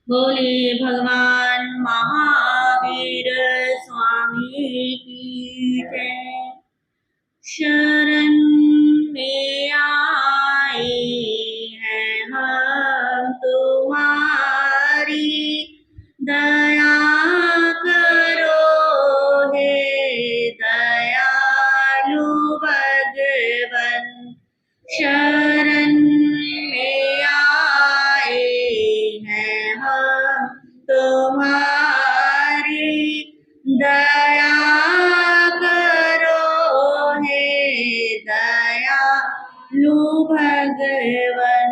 बोले भगवान महावीर स्वामी की जय। शरण में आए हैं हम तुम्हारी, दया करो हे दयालु भगवन। शरण में आए हैं हम तुम्हारी, दया करो हे दयालु भगवन।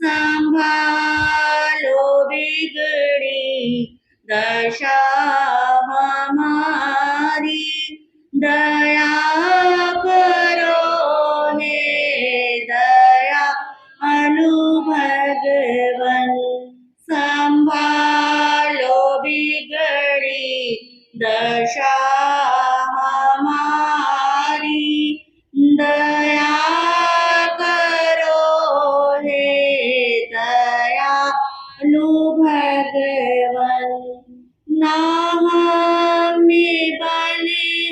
संभालो बिगड़ी दशा हमारी, दया करो हे दयालु भगवन। संभालो बिगड़ी दशा हमारी, दया करो हे दयालु भगवन। ना हमें बल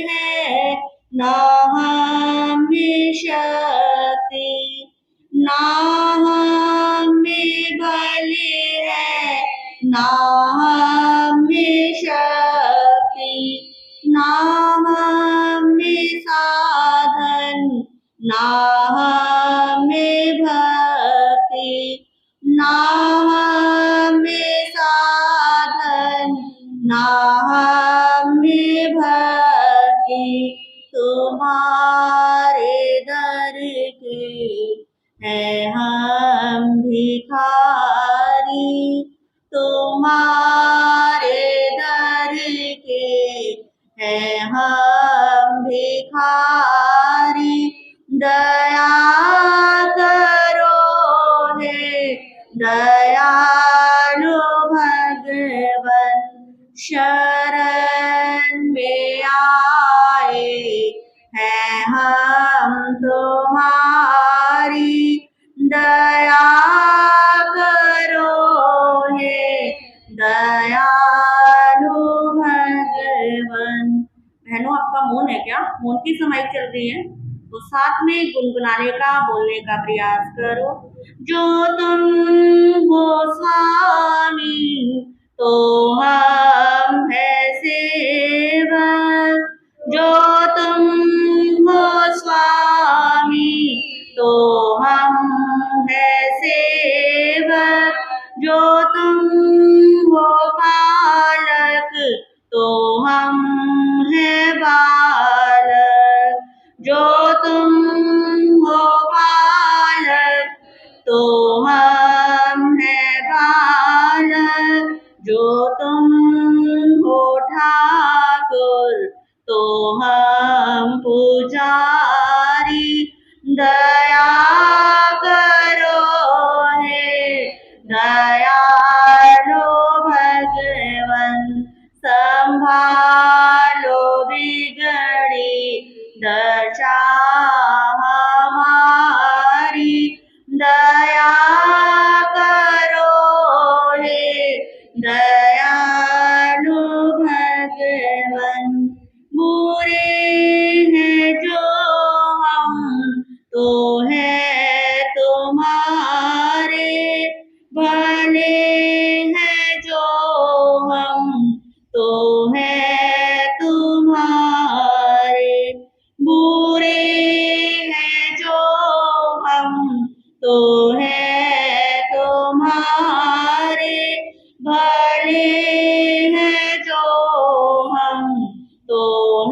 है ना हमें शक्ति, ना हमें बल है ना हमें शक्ति, ना हमें साधन ना हमें भक्ति, ना हमें साधन ना हमें भक्ति। तुम्हारे दर के है हम भिखारी, तुम्हारे दर के है हम भिखारी, दया करो हे दयालु भगवन। शरण में आए हैं हम तुम्हारी, दया करो हे दयालु भगवन। बहनों, आपका मौन है क्या? मौन की समाई चल रही है तो साथ में गुनगुनाने का, बोलने का प्रयास करो। जो तुम हो स्वामी तो हम है सेवक, जो तुम हो स्वामी तो हम है सेवक, जो तुम हो पालक तो हम है बालक, जो तुम हो पालक तो हम है बालक, जो तुम हो ठाकुर तो हम पुजारी, दया करो हे दयालु भगवन। संभालो बिगड़ी दशा हमारी, दया करो हे दयालु भगवन। बुरे हैं जो हम तो है तुम्हारे, भले हैं जो हम तो है तुम्हारे, बुरे हैं जो हम तो है तुम्हारे, भले हैं जो हम तो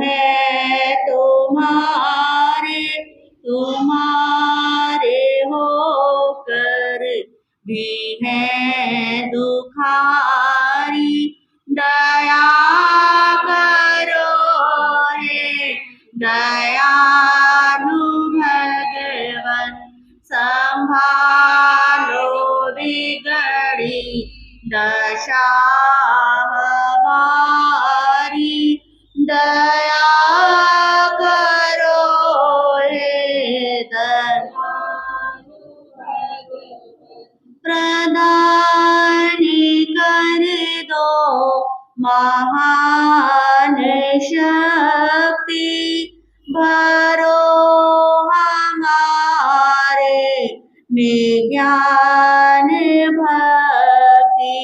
है तुम्हारे। तुम्हारे होकर भी है दुखारी, दया करो हे दयालु भगवन। संभालो बिगड़ी दशा हमारी, दया करो हे दयालु भगवन। प्रदान महान शक्ति भरो हमारे में ज्ञान भक्ति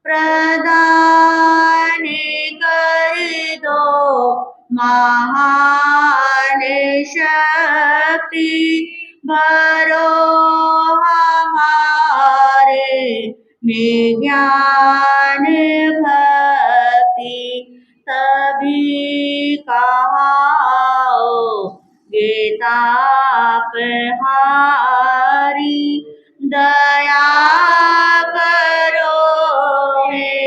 प्रदान कर दो महान शक्ति भरो हमारे में ज्ञान भक्ति तभी कहाओ ताप हारी दया करो हे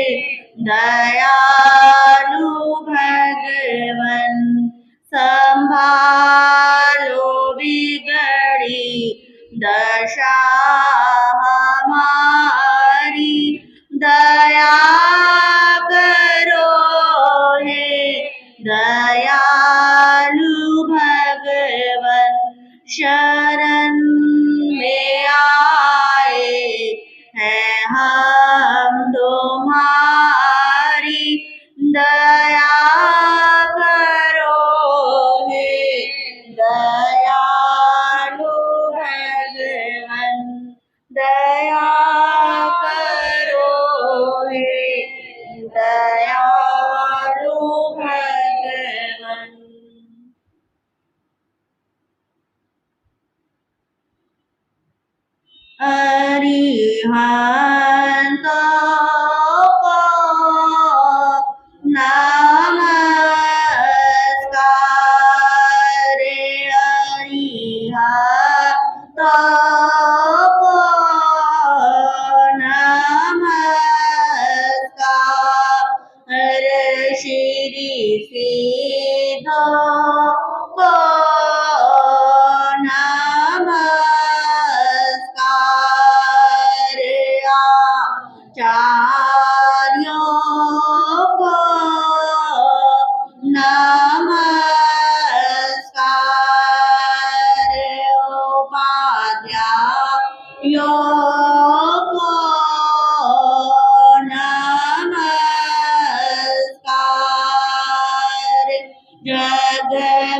दयालु भगवन संभालो बिगड़ी दशा हमारी दया करो हे दयालु भगवन शरण में आए हैं हम तुम्हारी दया करो हे दयालु भगवन दया करो हे दयालु भगवन। अरिहंतों को नमस्कार अरिहंतों को नमस्कार श्री सिद्धों को आचार्यों को नमस्कार उपाध्यायों को नमस्कार जग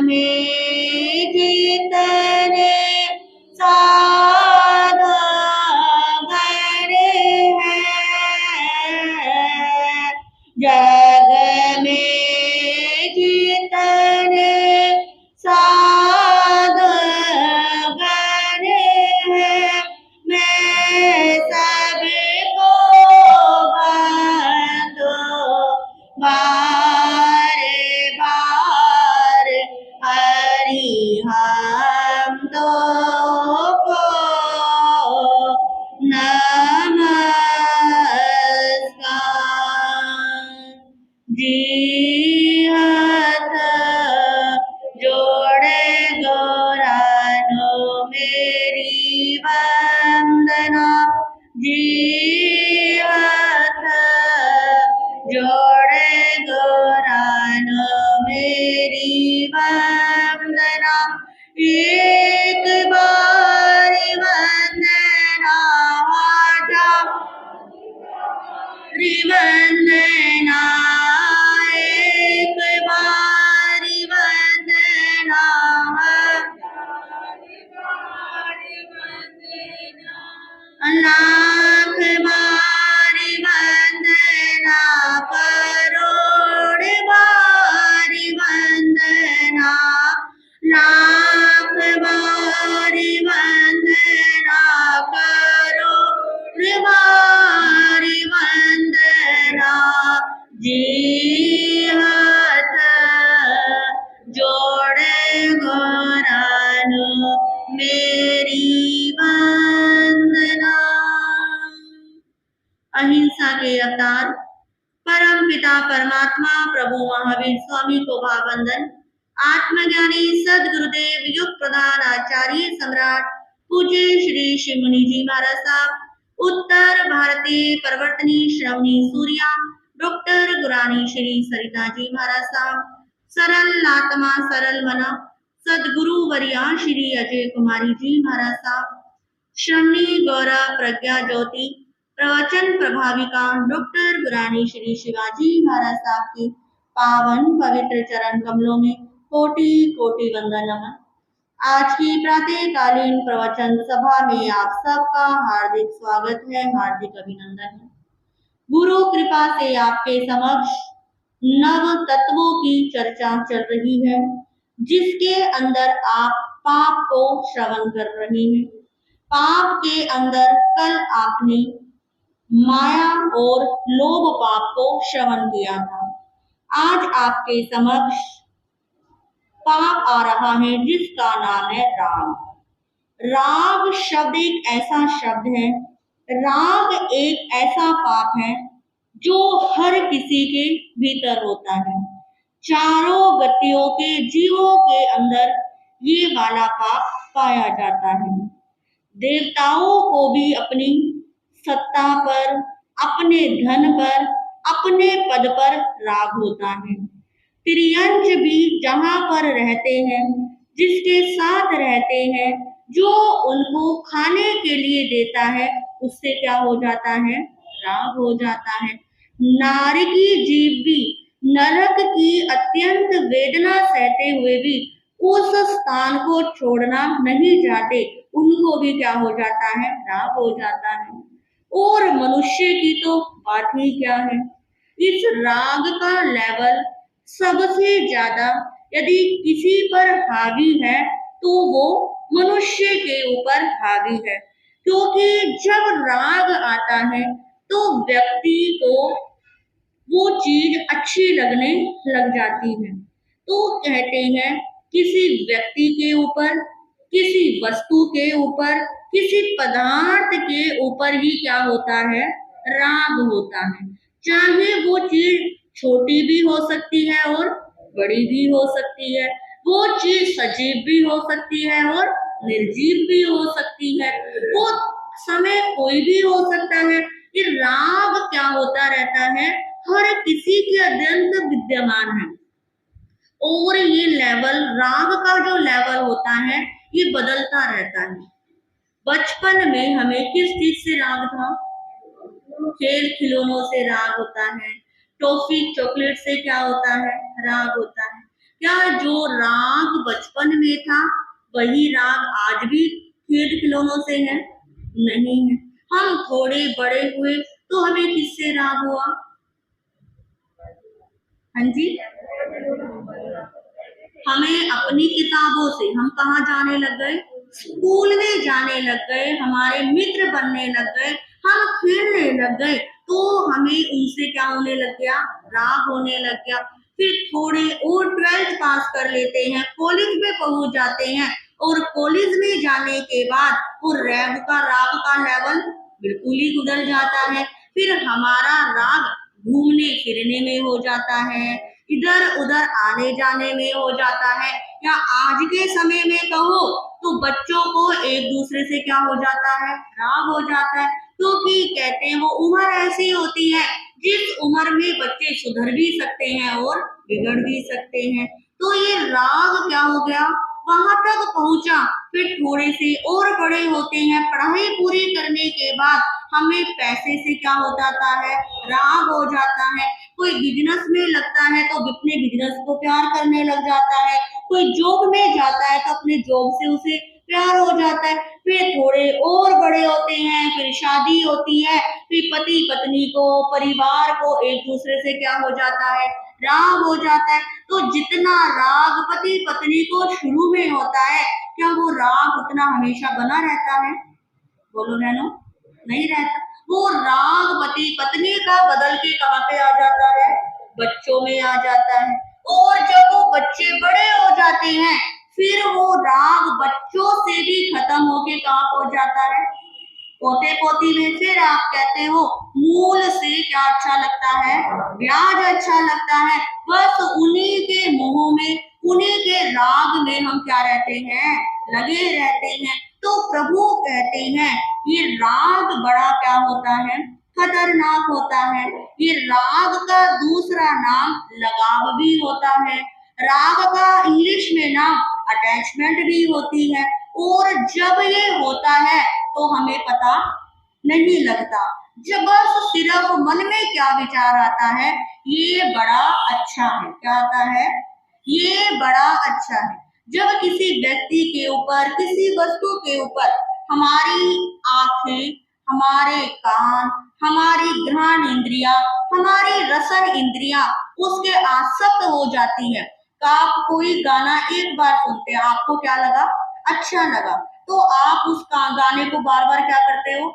में जितने जग में जितने साधुगण हैं मैं सबको बंदो बारे बार अरिहंतों को जी हाथ जोड़े गौरानो मेरी वंदना जी हाथ जोड़े गौरानो मेरी वंदना एक बार वंदना वंदना एक बारी वंदना लाख बारी वंदना करोड़ बारी वंदना लाख बारी वंदना करोड़ बारी वंदना जी हाथ जोड़े गौरानो मेरी वंदना। अहिंसा के अवतार परम पिता परमात्मा प्रभु महावीर स्वामी को भाववंदन। आत्मज्ञानी सदगुरुदेव युग प्रधान आचार्य सम्राट पूज्य श्री शिवमुनि जी महाराज साहब, उत्तर भारतीय परिवर्तनी श्रवणी सूर्या डॉक्टर गुरानी श्री सरिता जी महाराज साहब, सरल आत्मा सरल मना सदगुरु वरिया श्री अजय कुमारी जी महाराज साहब, श्रवणी गौरव प्रज्ञा ज्योति प्रवचन प्रभाविका डॉक्टर गुरानी श्री शिवाजी महाराज साहब की पावन पवित्र चरण कमलों में कोटि कोटि वंदन नमन। आज की प्रातःकालीन प्रवचन सभा में आप सबका हार्दिक स्वागत है, हार्दिक अभिनंदन है। गुरु कृपा से आपके समक्ष नव तत्वों की चर्चा चल रही है, जिसके अंदर आप पाप को श्रवण कर रहे हैं। पाप के अंदर कल आपने माया और लोभ पाप को श्रवण किया था। आज आपके समक्ष पाप आ रहा है जिसका नाम है राग। राग शब्द एक ऐसा शब्द है, राग एक ऐसा पाप है जो हर किसी के भीतर होता है। चारों गतियों के जीवों के अंदर ये वाला पाप पाया जाता है। देवताओं को भी अपनी सत्ता पर, अपने धन पर, अपने पद पर राग होता है। त्रियंश भी जहाँ पर रहते हैं, जिसके साथ रहते हैं, जो उनको खाने के लिए देता है, उससे क्या हो जाता है? राग हो जाता है। नारकी जीव भी नरक की अत्यंत वेदना सहते हुए भी उस स्थान को छोड़ना नहीं चाहते, उनको भी क्या हो जाता है? राग हो जाता है। और मनुष्य की तो बात ही क्या है। इस राग का लेवल सबसे ज्यादा यदि किसी पर हावी है तो वो मनुष्य के ऊपर हावी है, क्योंकि जब राग आता है तो व्यक्ति को वो चीज अच्छी लगने लग जाती है। तो कहते हैं किसी व्यक्ति के ऊपर, किसी वस्तु के ऊपर, किसी पदार्थ के ऊपर ही क्या होता है? राग होता है। चाहे वो चीज छोटी भी हो सकती है और बड़ी भी हो सकती है, वो चीज सजीव भी हो सकती है और निर्जीव भी हो सकती है, वो समय कोई भी हो सकता है। ये राग क्या होता रहता है? हर किसी के अत्यंत विद्यमान है। और ये लेवल, राग का जो लेवल होता है, ये बदलता रहता है। बचपन में हमें किस चीज से राग था? खेल खिलौनों से राग होता है। टॉफी चॉकलेट से क्या होता है? राग होता है। क्या जो राग बचपन में था वही राग आज भी खेल खिलौनों से है? नहीं है। हम थोड़े बड़े हुए तो हमें किससे राग हुआ? हाँ जी, हमें अपनी किताबों से। हम कहाँ जाने लग गए? स्कूल में जाने लग गए, हमारे मित्र बनने लग गए, हम खेलने लग गए, तो हमें उनसे क्या होने लग गया? राग होने लग गया। फिर थोड़े और 12th पास कर लेते हैं, कॉलेज में पहुंच जाते हैं, और कॉलेज में जाने के बाद वो राग का लेवल बिल्कुल ही उधर जाता है। फिर हमारा राग घूमने फिरने में हो जाता है, इधर उधर आने जाने में हो जाता है। या आज के समय में कहो तो बच्चों को एक दूसरे से क्या हो जाता है? राग हो जाता है, क्योंकि कहते हैं वो उम्र ऐसी होती है जिस उम्र में बच्चे सुधर भी सकते हैं और बिगड़ भी सकते हैं। तो ये राग क्या हो गया? वहां तक पहुंचा। फिर थोड़े से और बड़े होते हैं, पढ़ाई पूरी करने के बाद हमें पैसे से क्या हो जाता है? राग हो जाता है। कोई बिजनेस में लगता है तो अपने बिजनेस को प्यार करने लग जाता है। कोई जॉब में जाता है तो अपने जॉब से उसे प्यार हो जाता है। फिर थोड़े और बड़े होते हैं, फिर शादी होती है, फिर पति पत्नी को, परिवार को एक दूसरे से क्या हो जाता है? राग हो जाता है। तो जितना राग पति पत्नी को शुरू में होता है, क्या वो राग उतना हमेशा बना रहता है? बोलो बहनों, नहीं रहता। वो राग पति पत्नी का बदल के कहाँ पे आ जाता है? बच्चों में आ जाता है। और जब वो बच्चे बड़े हो जाते हैं, फिर वो राग बच्चों से भी खत्म होके कहाँ पहुंच जाता है? पोते पोती में। फिर आप कहते हो मूल से क्या अच्छा लगता है? ब्याज अच्छा लगता है। बस उन्हीं के मुंह में, उन्हीं के राग में हम क्या रहते हैं? लगे रहते हैं। तो प्रभु कहते हैं ये राग बड़ा क्या होता है? खतरनाक होता है। ये राग का दूसरा नाम लगाव भी होता है। राग का इंग्लिश में नाम अटैचमेंट भी होती है। और जब ये होता है तो हमें पता नहीं लगता। जब बस सिर्फ मन में क्या विचार आता है, ये बड़ा अच्छा है। क्या आता है? ये बड़ा अच्छा है। जब किसी व्यक्ति के ऊपर, किसी वस्तु के ऊपर हमारी आंखें, हमारे कान, हमारी घ्राण इंद्रिया, हमारी रसन इंद्रिया उसके आसक्त हो जाती है। तो आप कोई गाना एक बार सुनते हैं, आपको क्या लगा? अच्छा लगा, तो आप उस गाने को बार बार क्या करते हो?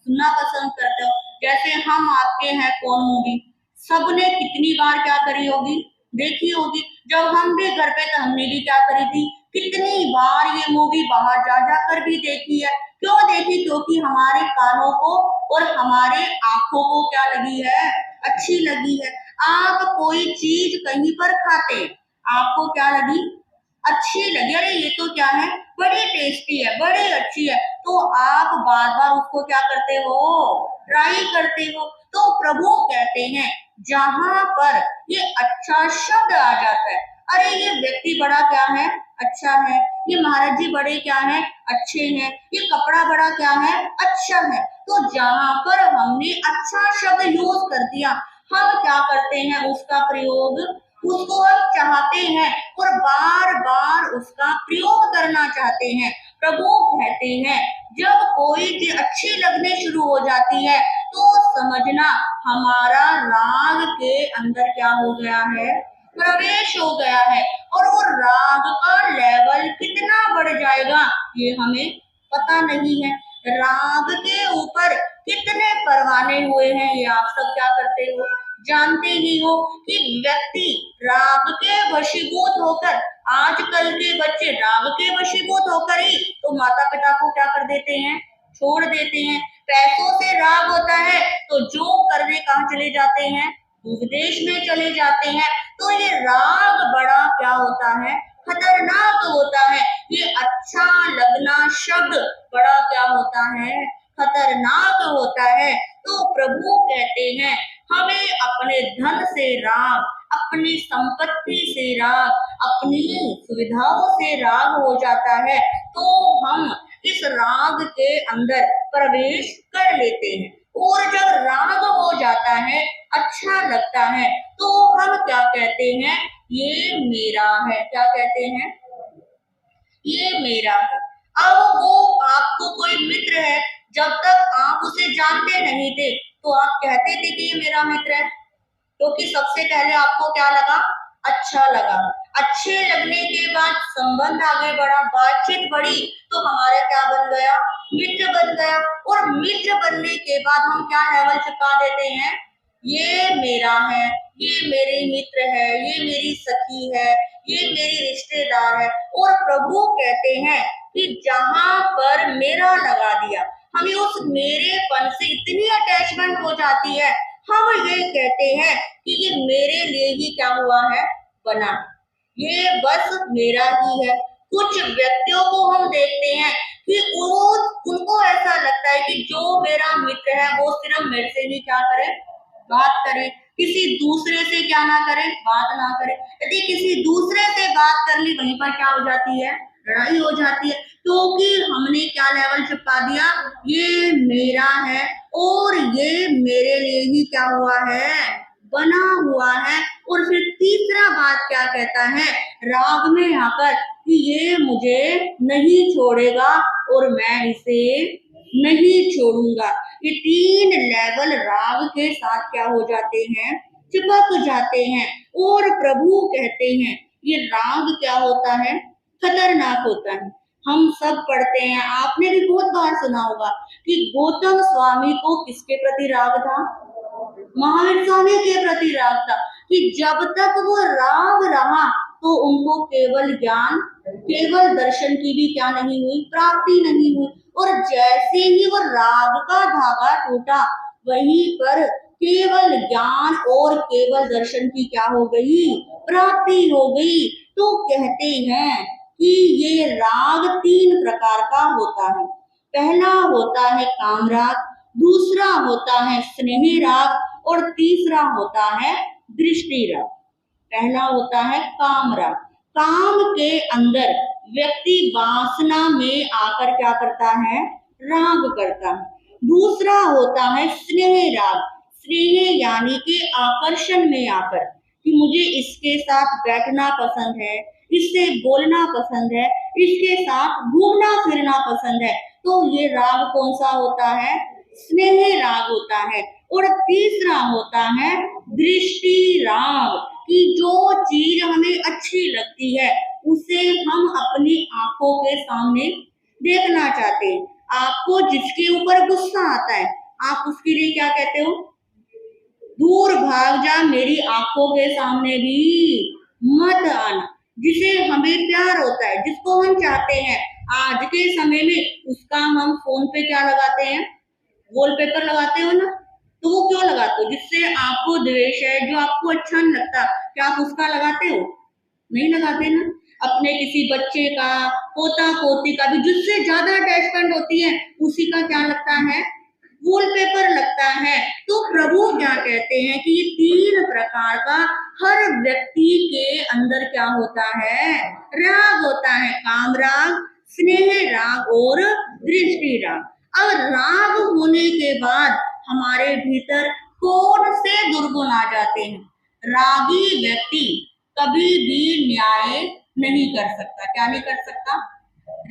सुनना पसंद करते हो। जैसे हम आपके हैं कौन मूवी, सबने कितनी बार क्या करी होगी? देखी होगी। जब हम भी घर पे तो हमने भी क्या करी थी? कितनी बार ये मूवी बाहर जा जा कर भी देखी है। क्यों देखी? क्योंकि हमारे कानों को और हमारे आंखों को क्या लगी है? अच्छी लगी है। आप कोई चीज कहीं पर खाते, आपको क्या लगी? अच्छी लगी, अरे ये तो क्या है, बड़ी टेस्टी है, बड़ी अच्छी है, तो आप बार बार उसको क्या करते हो? ट्राई करते हो। तो प्रभु कहते हैं जहां पर ये अच्छा शब्द आ जाता है, अरे ये व्यक्ति बड़ा क्या है? अच्छा है। ये महाराज जी बड़े क्या है? अच्छे हैं। ये कपड़ा बड़ा क्या है? अच्छा है। तो जहां पर हमने अच्छा शब्द यूज कर दिया, हम क्या करते हैं? उसका प्रयोग, उसको हम चाहते हैं और बार बार उसका प्रयोग करना चाहते हैं। प्रभु कहते हैं जब कोई चीज अच्छी लगने शुरू हो जाती है तो समझना हमारा राग के अंदर क्या हो गया है? प्रवेश हो गया है। और वो राग का लेवल कितना बढ़ जाएगा ये हमें पता नहीं है। राग के ऊपर कितने परवाने हुए हैं ये आप सब क्या करते हो? जानते ही हो कि व्यक्ति राग के वशीभूत होकर, आजकल के बच्चे राग के वशीभूत होकर ही तो माता पिता को क्या कर देते हैं? छोड़ देते हैं। पैसों से राग होता है तो जो करने कहाँ चले जाते हैं? विदेश में चले जाते हैं। तो ये राग बड़ा क्या होता है? खतरनाक होता है। ये अच्छा लगना शब्द बड़ा क्या होता है? खतरनाक होता है। तो प्रभु कहते हैं हमें अपने धन से राग, अपनी संपत्ति से राग, अपनी सुविधाओं से राग हो जाता है तो हम इस राग के अंदर प्रवेश कर लेते हैं। और जब राग हो जाता है, अच्छा लगता है, तो हम क्या कहते हैं? ये मेरा है। क्या कहते हैं? ये मेरा है। अब वो आपको कोई मित्र है, जब तक आप उसे जानते नहीं थे तो आप कहते थे कि ये मेरा मित्र है, क्योंकि सबसे पहले आपको क्या लगा? अच्छा लगा। अच्छे लगने के बाद संबंध आगे बढ़ा, बातचीत बढ़ी, तो हमारा क्या बन गया? मित्र बन गया। और मित्र बनने के बाद हम क्या लेवल चिपका देते हैं? ये मेरा है, ये मेरे मित्र है, ये मेरी सखी है, ये मेरी रिश्तेदार है। और प्रभु कहते हैं कि जहां पर मेरा लगा दिया, हमें उस मेरेपन से इतनी अटैचमेंट हो जाती है, हम ये कहते हैं कि ये मेरे लिए ही क्या हुआ है? बना, ये बस मेरा ही है। कुछ व्यक्तियों को हम देखते हैं कि उनको ऐसा लगता है कि जो मेरा मित्र है वो सिर्फ मेरे से ही क्या करे? बात करे, किसी दूसरे से क्या ना करे? बात ना करे। यदि किसी दूसरे से बात कर ली, वहीं पर क्या हो जाती है? लड़ाई हो जाती है, क्योंकि हमने क्या लेवल चिपका दिया? ये मेरा है और ये मेरे लिए ही क्या हुआ है? बना हुआ है। और फिर तीसरा बात क्या कहता है राग में आकर? कि ये मुझे नहीं छोड़ेगा और मैं इसे नहीं छोड़ूंगा। ये तीन लेवल राग के साथ क्या हो जाते हैं? चिपक जाते हैं। और प्रभु कहते हैं ये राग क्या होता है? खतरनाक होता है। हम सब पढ़ते हैं, आपने भी बहुत बार सुना होगा कि गौतम स्वामी को किसके प्रति राग था? महावीर स्वामी के प्रति राग था। कि जब तक वो राग रहा तो उनको केवल ज्ञान, केवल दर्शन की भी क्या नहीं हुई? प्राप्ति नहीं हुई। और जैसे ही वो राग का धागा टूटा, वहीं पर केवल ज्ञान और केवल दर्शन की क्या हो गई? प्राप्ति हो गई। तो कहते हैं कि ये राग तीन प्रकार का होता है। पहला होता है काम राग, दूसरा होता है स्नेह राग और तीसरा होता है दृष्टि राग। पहला होता है काम राग। काम के अंदर व्यक्ति वासना में आकर क्या करता है? राग करता है। दूसरा होता है स्नेह राग। स्नेह यानी कि आकर्षण में आकर, कि मुझे इसके साथ बैठना पसंद है, इससे बोलना पसंद है, इसके साथ घूमना फिरना पसंद है, तो ये राग कौन सा होता है? स्नेह राग होता है। और तीसरा होता है दृष्टि राग, कि जो चीज हमें अच्छी लगती है उसे हम अपनी आंखों के सामने देखना चाहते हैं। आपको जिसके ऊपर गुस्सा आता है, आप उसके लिए क्या कहते हो? दूर भाग जा, मेरी आंखों के सामने भी मत आना। जिसे हमें प्यार होता है, जिसको हम चाहते हैं, आज के समय में उसका हम फोन पे क्या लगाते हैं? वॉलपेपर लगाते हो ना। तो वो क्यों लगाते हो? जिससे आपको द्वेष है, जो आपको अच्छा नहीं लगता, क्या आप उसका लगाते हो? नहीं लगाते ना। अपने किसी बच्चे का, पोता पोती का भी जिससे ज्यादा अटैचमेंट होती है, उसी का क्या लगता है? वॉलपेपर लगता है। तो प्रभु क्या कहते हैं कि ये तीन प्रकार का हर व्यक्ति के अंदर क्या होता है? राग होता है। काम राग, स्नेह राग और दृष्टि राग। अब राग होने के बाद हमारे भीतर कौन से दुर्गुण आ जाते हैं? रागी व्यक्ति कभी भी न्याय नहीं कर सकता। क्या नहीं कर सकता?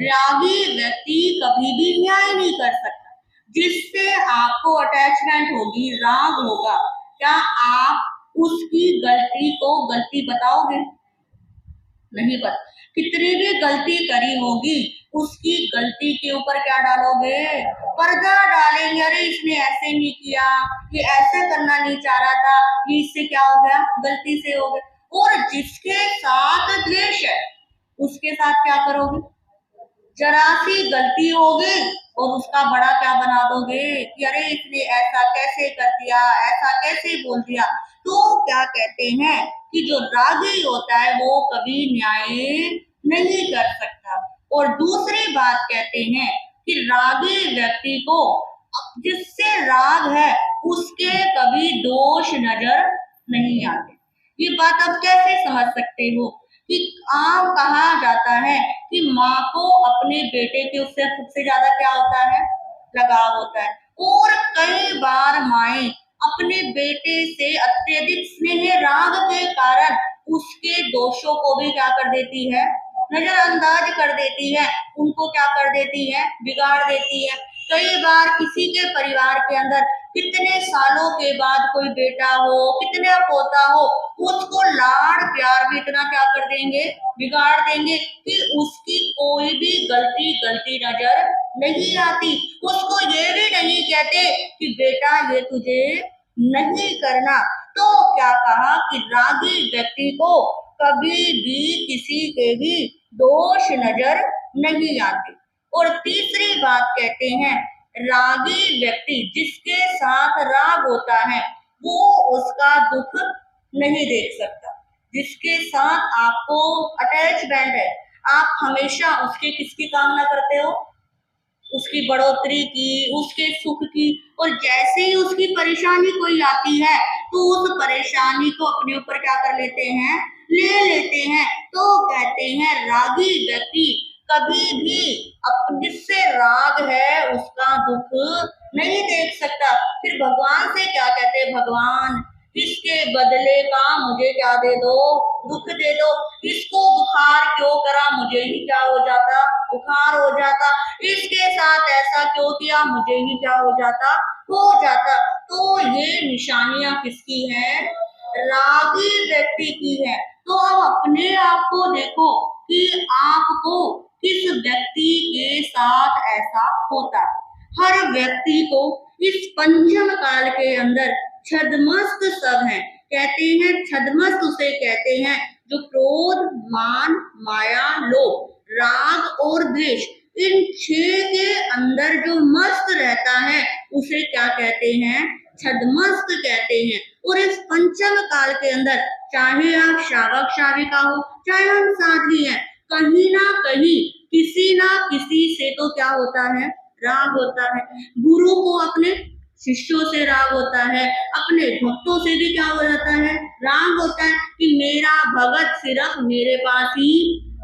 रागी व्यक्ति कभी भी न्याय नहीं कर सकता। जिससे आपको अटैचमेंट होगी, राग होगा, क्या आप उसकी गलती को गलती बताओगे? नहीं बता। कितनी भी गलती करी होगी, उसकी गलती के ऊपर क्या डालोगे? पर्दा डालेंगे। अरे इसने ऐसे नहीं किया, ये ऐसा करना नहीं चाह रहा था, ये इससे क्या हो गया? गलती से हो गया। और जिसके साथ द्वेष है, उसके साथ क्या करोगे? जरा सी गलती होगी और उसका बड़ा क्या बना दोगे कि अरे इसने ऐसा कैसे कर दिया, ऐसा कैसे बोल दिया। तो क्या कहते हैं कि जो रागी होता है वो कभी न्याय नहीं कर सकता। और दूसरी बात कहते हैं कि रागी व्यक्ति को जिससे राग है उसके कभी दोष नजर नहीं आते। ये बात आप कैसे समझ सकते हो? कि आम कहा जाता है कि माँ को अपने बेटे के उससे सबसे ज्यादा क्या होता है? लगाव होता है। और कई बार माएं अपने बेटे से अत्यधिक स्नेह राग के कारण उसके दोषों को भी क्या कर देती है? नजरअंदाज कर देती है। उनको क्या कर देती है? बिगाड़ देती है। कई बार किसी के परिवार के अंदर कितने सालों के बाद कोई बेटा हो, कितना पोता हो, उसको लाड़ प्यार में इतना क्या कर देंगे? बिगाड़ देंगे कि उसकी कोई भी गलती नजर नहीं आती। उसको ये भी नहीं कहते कि बेटा ये तुझे नहीं करना। तो क्या कहा कि रागी व्यक्ति को कभी भी किसी के भी दोष नजर नहीं आते। और तीसरी बात कहते हैं, रागी व्यक्ति जिसके साथ राग होता है वो उसका दुख नहीं देख सकता। जिसके साथ आपको अटैचमेंट है, आप हमेशा उसके किसकी कामना करते हो? उसकी बढ़ोतरी की, उसके सुख की। और जैसे ही उसकी परेशानी कोई आती है तो उस परेशानी को अपने ऊपर क्या कर लेते हैं? ले लेते हैं। तो कहते हैं रागी व्यक्ति कभी भी जिससे राग है उसका दुख नहीं देख सकता। फिर भगवान से क्या कहते हैं? भगवान इसके बदले का मुझे क्या दे दो? दुख दे दो। इसको बुखार क्यों करा? मुझे ही क्या हो जाता? बुखार हो जाता। इसके साथ ऐसा क्यों किया? मुझे ही क्या हो जाता? हो जाता। तो ये निशानियां किसकी हैं? रागी व्यक्ति की है। तो अब अपने आप को देखो कि आपको किस व्यक्ति के साथ ऐसा होता है। हर व्यक्ति को इस पंचम काल के अंदर छद्मस्त सब है। कहते हैं छद्मस्त उसे कहते हैं जो क्रोध, मान, माया, लोभ, राग और द्वेष, इन 6 के अंदर जो मस्त रहता है उसे क्या कहते हैं? छद्मस्त कहते हैं। और इस पंचम काल के अंदर चाहे आप श्रावक श्राविका हो, चाहे हम साध्वी हैं, कहीं ना कहीं किसी ना किसी से तो क्या होता है? राग होता है। गुरु को अपने शिष्यों से राग होता है, अपने भक्तों से भी क्या हो जाता है? राग होता है कि मेरा भगत सिर्फ मेरे पास ही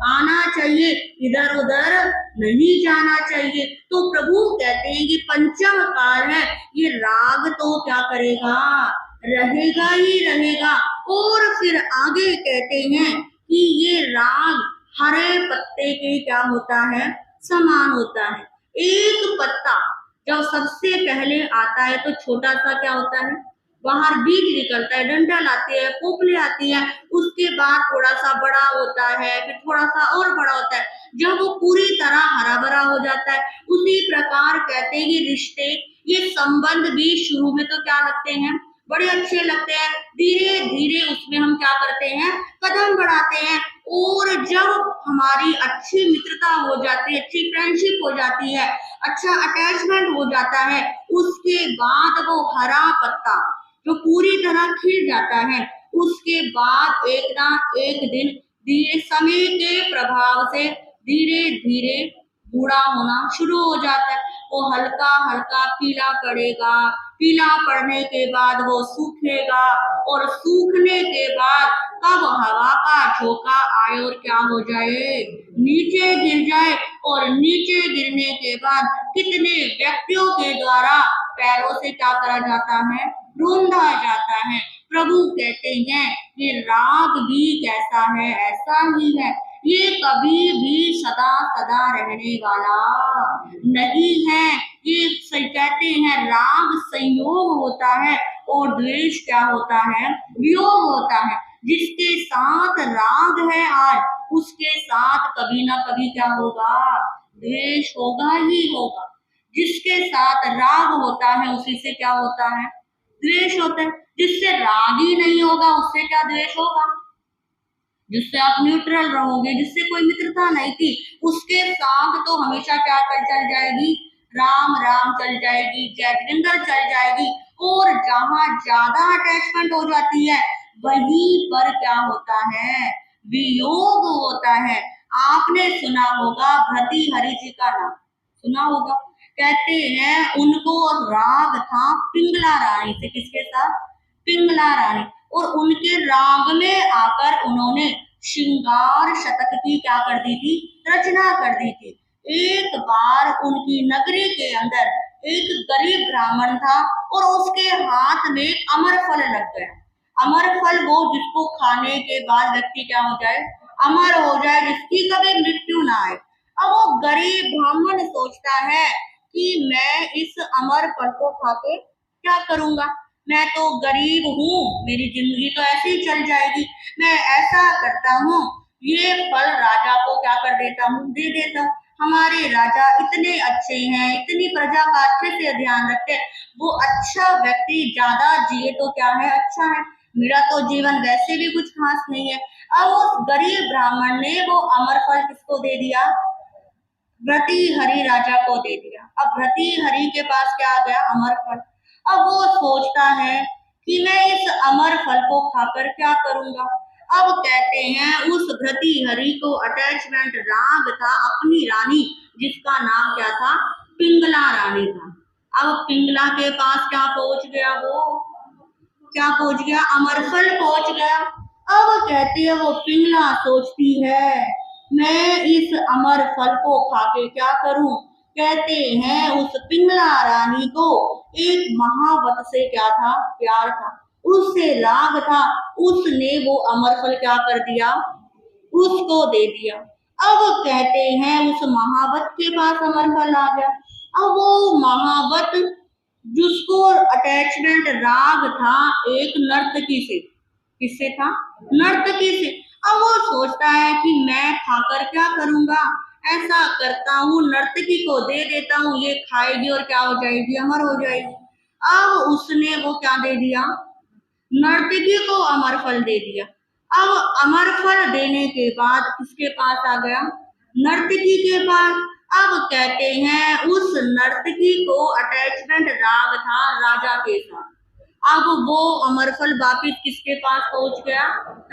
आना चाहिए, इधर उधर नहीं जाना चाहिए। तो प्रभु कहते हैं कि पंचम काल है, ये राग तो क्या करेगा, रहेगा ही रहेगा। और फिर आगे कहते हैं कि ये राग हरे पत्ते के क्या होता है, समान होता है। एक पत्ता जब सबसे पहले आता है तो छोटा सा क्या होता है, बाहर बीज निकलता है, डंठल आती है, पोपले आती है, उसके बाद थोड़ा सा बड़ा होता है, फिर थोड़ा सा और बड़ा होता है, जब वो पूरी तरह हरा भरा हो जाता है। उसी प्रकार कहते हैं ये रिश्ते, ये संबंध भी शुरू में तो क्या लगते हैं, बड़े अच्छे लगते हैं, धीरे धीरे उसमें हम क्या करते हैं, कदम बढ़ाते हैं। और जब हमारी अच्छी मित्रता हो जाती है, अच्छी फ्रेंडशिप हो जाती है, अच्छा अटैचमेंट हो जाता है, उसके बाद वो हरा पत्ता जो पूरी तरह खिल जाता है, उसके बाद एक ना एक दिन धीरे समय के प्रभाव से धीरे धीरे बूढ़ा होना शुरू हो जाता है। वो हल्का हल्का पीला पड़ेगा, पीला पड़ने के बाद वो सूखेगा, और सूखने के बाद तब हवा का झोंका आए और क्या हो जाए, नीचे गिर जाए। और नीचे गिरने के बाद कितने व्यक्तियों के द्वारा पैरों से क्या करा जाता है, ढूंढा जाता है। प्रभु कहते हैं ये राग भी कैसा है, ऐसा ही है, ये कभी भी सदा सदा रहने वाला नहीं है। ये कहते हैं राग संयोग होता है और द्वेष क्या होता है, वियोग होता है। जिसके साथ राग है आज, उसके साथ कभी ना कभी क्या होगा, द्वेष होगा ही होगा। जिसके साथ राग होता है उसी से क्या होता है, द्वेष होता है। जिससे राग ही नहीं होगा उससे क्या द्वेष होगा। जिससे आप न्यूट्रल रहोगे, जिससे कोई मित्रता नहीं थी, उसके साथ तो हमेशा क्या कर चल जाएगी, राम राम चल जाएगी, जय जितेंद्र चल जाएगी। और जहां ज्यादा अटैचमेंट हो जाती है वहीं पर क्या होता है, वियोग होता है। आपने सुना होगा भर्तृहरि जी का नाम सुना होगा। कहते हैं उनको राग था पिंगला रानी से, किसके साथ, पिंगला रानी। और उनके राग में आकर उन्होंने श्रृंगार शतक की क्या कर दी थी, रचना कर दी थी। एक बार उनकी नगरी के अंदर एक गरीब ब्राह्मण था और उसके हाथ में अमर फल लग गया। अमर फल वो जिसको खाने के बाद व्यक्ति क्या हो जाए, अमर हो जाए, जिसकी कभी मृत्यु ना आए। अब वो गरीब ब्राह्मण सोचता है कि मैं इस अमर फल को खाके क्या करूंगा, मैं तो गरीब हूँ, मेरी जिंदगी तो ऐसे ही चल जाएगी। मैं ऐसा करता हूँ, ये फल राजा को क्या कर देता हूँ, दे देता हूँ। हमारे राजा इतने अच्छे हैं, इतनी प्रजा का अच्छे से ध्यान रखते हैं, वो अच्छा व्यक्ति ज्यादा जिए तो क्या है, अच्छा है। मेरा तो जीवन वैसे भी कुछ खास नहीं है। अब उस गरीब ब्राह्मण ने वो अमर फल किसको दे दिया, भर्तृहरि राजा को दे दिया। अब भर्तृहरि के पास क्या आ गया, अमर फल। अब वो सोचता है कि मैं इस अमर फल को खाकर क्या करूंगा। अब कहते हैं उस भर्तृहरि को अटैचमेंट राग था अपनी रानी, जिसका नाम क्या था, पिंगला रानी था। अब पिंगला के पास क्या पहुंच गया, वो क्या पहुंच गया, अमर फल पहुंच गया। अब कहती है वो पिंगला सोचती है मैं इस अमर फल को खाके क्या करूं। कहते हैं उस पिंगला रानी को एक महावत से क्या था, प्यार था, उससे राग था। उसने वो अमर फल क्या कर दिया, उसको दे दिया। अब कहते हैं उस महावत के पास अमर फल आ गया। अब वो महावत जिसको अटैचमेंट राग था एक नर्तकी से, किससे था, नर्तकी से। अब वो सोचता है कि मैं खाकर क्या करूंगा, ऐसा करता हूँ नर्तकी को दे देता हूँ, ये खाएगी और क्या हो जाएगी, अमर हो जाएगी। अब उसने वो क्या दे दिया, नर्तकी को अमर फल दे दिया। अब अमर फल देने के बाद किसके पास आ गया, नर्तकी के पास। अब कहते हैं उस नर्तकी को अटैचमेंट राग था राजा के साथ। अब वो अमर फल वापिस किसके पास पहुंच गया,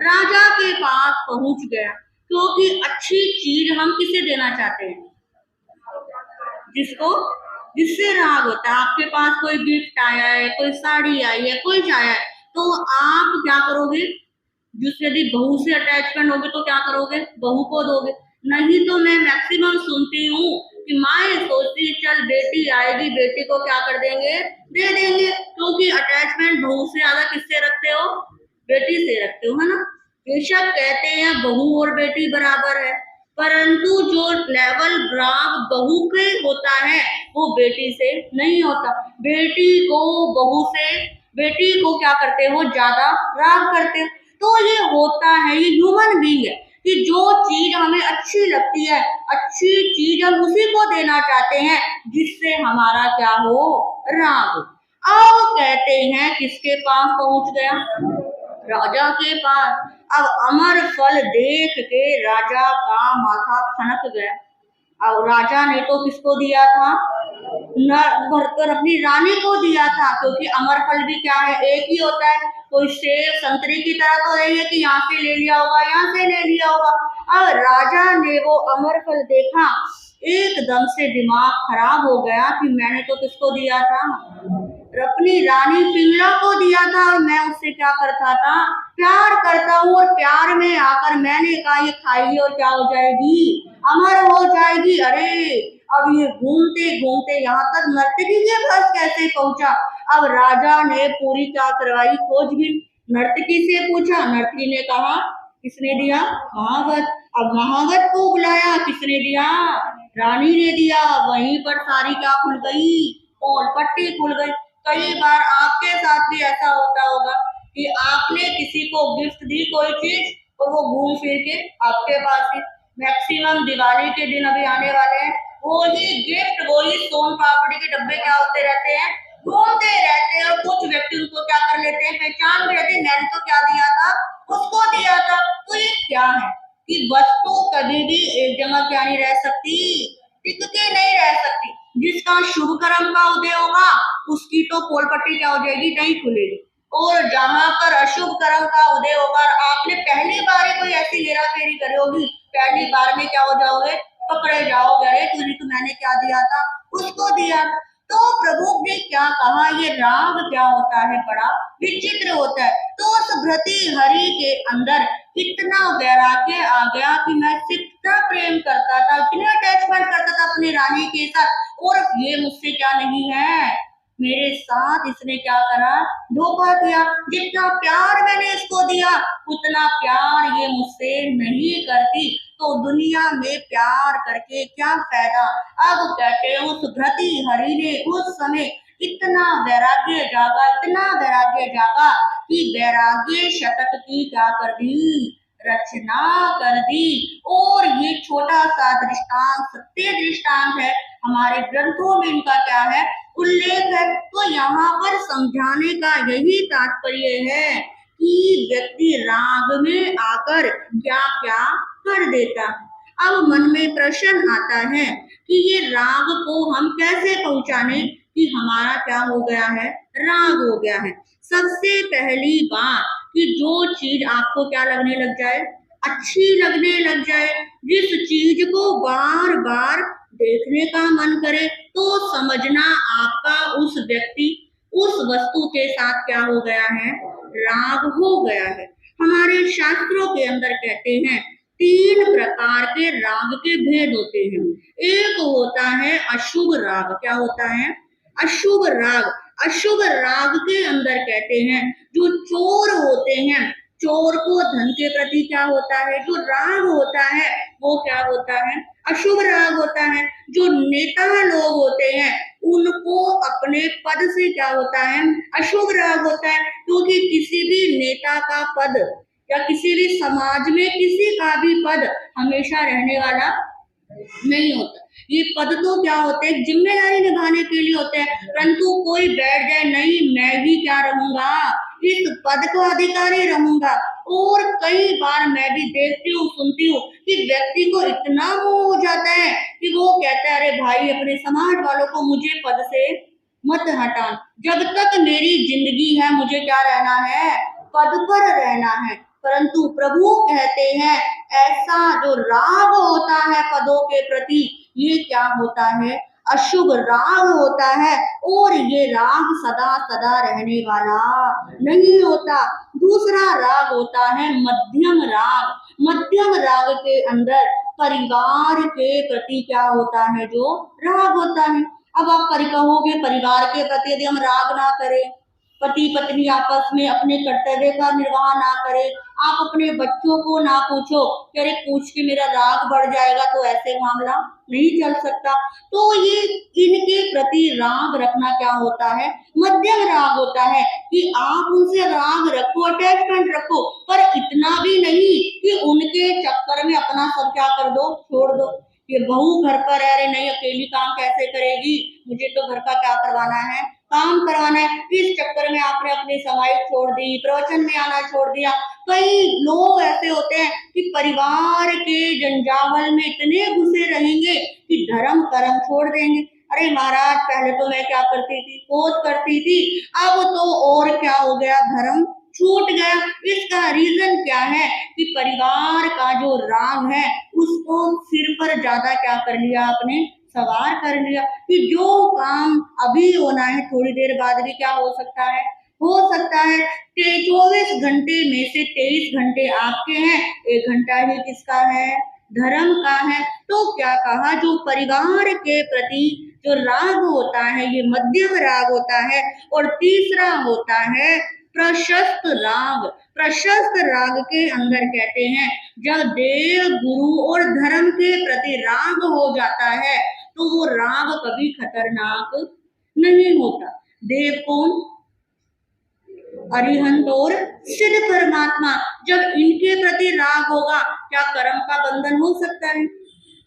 राजा के पास पहुंच गया। क्योंकि अच्छी चीज हम किसे देना चाहते हैं, जिसको, जिससे राग होता है। आपके पास कोई गिफ्ट आया है, कोई साड़ी आई है, कोई आया है, तो आप क्या करोगे, जिस यदि बहू से अटैचमेंट होगी तो क्या करोगे, बहू को दोगे। नहीं तो मैं मैक्सिमम सुनती हूँ कि माए सोचती चल बेटी आएगी, बेटी को क्या कर देंगे, दे देंगे, क्योंकि अटैचमेंट बहू से ज्यादा किससे रखते हो, बेटी से रखते हो, है ना। बेशक कहते हैं बहू और बेटी बराबर है, परंतु जो लेवल राग बहू के होता है वो बेटी से नहीं होता। बेटी को बहू से, बेटी को क्या करते हो, ज्यादा राग करते हो। तो ये होता है, ये ह्यूमन बीइंग है कि जो चीज हमें अच्छी लगती है, अच्छी चीज हम उसी को देना चाहते हैं जिससे हमारा क्या हो, राग। अब कहते हैं किसके पास पहुंच गया, राजा के पास। अब अमर फल देख के राजा का माथा खनक गया। अब राजा ने तो किसको दिया था, न भरकर अपनी रानी को दिया था, क्योंकि अमर फल भी क्या है, एक ही होता है। कोई सेब संतरे की तरह तो नहीं है कि यहाँ से ले लिया होगा, यहाँ से ले लिया होगा। अब राजा ने वो अमर फल देखा, एकदम से दिमाग खराब हो गया कि मैंने तो किसको दिया था, अपनी रानी पिंगला को दिया था, और मैं उससे क्या करता था, प्यार करता हूँ, और प्यार में आकर मैंने कहा ये खाएगी और क्या हो जाएगी, अमर हो जाएगी। अरे अब ये घूमते घूमते यहाँ तक नर्तकी के पास कैसे पहुंचा। अब राजा ने पूरी क्या करवाई, खोजबीन, नर्तकी से पूछा, नर्तकी ने कहा किसने दिया, महावत। अब महावत को बुलाया, किसने दिया, रानी ने दिया। वहीं पर सारी क्या खुल गई, पोल पट्टी खुल गई। कई बार आपके साथ भी ऐसा होता होगा कि आपने किसी को गिफ्ट दी कोई चीज, और वो घूम फिर के आपके पास ही, मैक्सिमम दिवाली के दिन अभी आने वाले हैं, वो ही गिफ्ट, वो ही सोन पापड़ी के डब्बे क्या होते रहते हैं, घूमते रहते हैं, और कुछ व्यक्ति उनको क्या कर लेते हैं, पहचान भी लेते हैं, मैंने तो क्या दिया था, उसको दिया था। तो ये क्या है कि वस्तु कभी भी एक जगह क्या नहीं रह सकती, टिक के नहीं रह सकती। जिसका शुभ कर्म का उदय होगा उसकी तो पोल पट्टी क्या हो जाएगी, नहीं खुलेगी, और जहां पर अशुभ कर्म का उदय होगा, आपने पहली बार ही कोई ऐसी हेरा फेरी करी होगी, पहली बार में क्या हो जाओगे, पकड़े जाओगे, अरे तुझे तो मैंने क्या दिया था, उसको दिया। तो प्रभु ने क्या कहा, ये राग क्या होता है, बड़ा विचित्र होता है। तो उस भृति हरि के अंदर इतना वैराग्य आ गया कि मैं कितना प्रेम करता था, इतना अटैचमेंट करता था अपनी रानी के साथ, और ये मुझसे क्या नहीं है, मेरे साथ इसने क्या करा, धोखा दिया। जितना प्यार मैंने इसको दिया उतना प्यार ये मुझसे नहीं करती, तो दुनिया में प्यार करके क्या फायदा। अब कहते हैं उस भृति हरि ने उस समय इतना वैराग्य जागा, इतना वैराग्य जागा कि वैराग्य शतक की क्या कर दी, रचना कर दी। और ये छोटा सा दृष्टांत सत्य दृष्टांत है, हमारे ग्रंथों में इनका क्या है, उल्लेख है। तो यहाँ पर समझाने का यही तात्पर्य है कि व्यक्ति राग में आकर क्या क्या कर देता। अब मन में प्रश्न आता है कि ये राग को हम कैसे पहचाने कि हमारा क्या हो गया है, राग हो गया है। सबसे पहली बात कि जो चीज आपको क्या लगने लग जाए, अच्छी लगने लग जाए, जिस चीज को बार बार देखने का मन करे, तो समझना आपका उस व्यक्ति, उस वस्तु के साथ क्या हो गया है, राग हो गया है। हमारे शास्त्रों के अंदर कहते हैं 3 प्रकार के राग के भेद होते हैं। एक होता है अशुभ राग, क्या होता है, अशुभ राग। अशुभ राग के अंदर कहते हैं जो चोर होते हैं, चोर को धन के प्रति क्या होता है, जो राग होता है वो क्या होता है, अशुभ राग होता है। जो नेता लोग होते हैं उनको अपने पद से क्या होता है, अशुभ राग होता है, क्योंकि किसी भी नेता का पद या किसी भी समाज में किसी का भी पद हमेशा रहने वाला नहीं होता। ये पद तो क्या होते हैं, जिम्मेदारी निभाने के लिए होते हैं, परंतु कोई बैठ जाए नहीं मैं भी क्या रहूंगा, इस पद का अधिकारी रहूंगा। और कई बार मैं भी देखती हूँ, सुनती हूँ कि व्यक्ति को इतना मोह हो जाता है कि वो कहता है अरे भाई अपने समाज वालों को मुझे पद से मत हटा, जब तक मेरी जिंदगी है मुझे क्या रहना है, पद पर रहना है। परंतु प्रभु कहते हैं ऐसा जो राग होता है पदों के प्रति, ये क्या होता है, अशुभ राग होता है, और ये राग सदा सदा रहने वाला नहीं होता। दूसरा राग होता है मध्यम राग। मध्यम राग के अंदर परिवार के प्रति क्या होता है, जो राग होता है। अब आप कहोगे परिवार के प्रति यदि हम राग ना करें, पति पत्नी आपस में अपने कर्तव्य का निर्वाह ना करें, आप अपने बच्चों को ना पूछो कि अरे पूछ के मेरा राग बढ़ जाएगा, तो ऐसे मामला नहीं चल सकता। तो ये इनके प्रति राग रखना क्या होता है, मध्यम राग होता है कि आप उनसे राग रखो, अटैचमेंट रखो, पर इतना भी नहीं कि उनके चक्कर में अपना सब क्या कर दो, छोड़ दो। ये बहू घर पर है, अरे नहीं अकेली काम कैसे करेगी, मुझे तो घर का क्या करवाना है, काम करवाना है। इस चक्कर में आपने अपनी समाई छोड़ दी, प्रवचन में आना छोड़ दिया। कई लोग ऐसे होते हैं कि परिवार के जंजावल में इतने घुसे रहेंगे कि धर्म कर्म छोड़ देंगे। अरे महाराज पहले तो मैं क्या करती थी, खोज करती थी, अब तो और क्या हो गया, धर्म छूट गया। इसका रीजन क्या है कि परिवार का जो राग है उसको सिर पर ज्यादा क्या कर लिया आपने, सवार कर लिया कि जो काम अभी होना है थोड़ी देर बाद भी क्या हो सकता है, हो सकता है। 24 घंटे में से 23 घंटे आपके हैं, 1 घंटा ही किसका है, धर्म का है। तो क्या कहा, जो परिवार के प्रति जो राग होता है ये मध्यम राग होता है। और तीसरा होता है प्रशस्त राग। प्रशस्त राग के अंदर कहते हैं जब देव गुरु और धर्म के प्रति राग हो जाता है तो वो राग कभी खतरनाक नहीं होता। देव कौन, अरिहंत और सिद्ध परमात्मा। जब इनके प्रति राग होगा क्या कर्म का बंधन हो सकता है।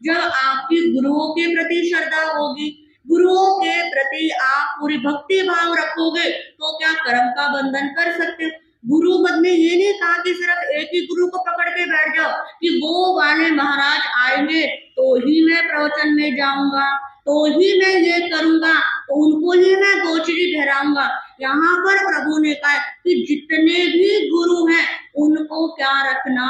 जब आपकी गुरुओं के प्रति श्रद्धा होगी, गुरुओं के प्रति आप पूरी भक्ति भाव रखोगे तो क्या कर्म का बंधन कर सकते हो। गुरु मत ने ये नहीं कहा कि सिर्फ एक ही गुरु को पकड़ के बैठ जाओ कि वो वाले महाराज आएंगे तो ही मैं प्रवचन में जाऊंगा, तो ही मैं ये करूंगा, तो उनको ही मैं गोचरी ठहराऊंगा। यहाँ पर प्रभु ने कहा कि जितने भी गुरु हैं उनको क्या रखना,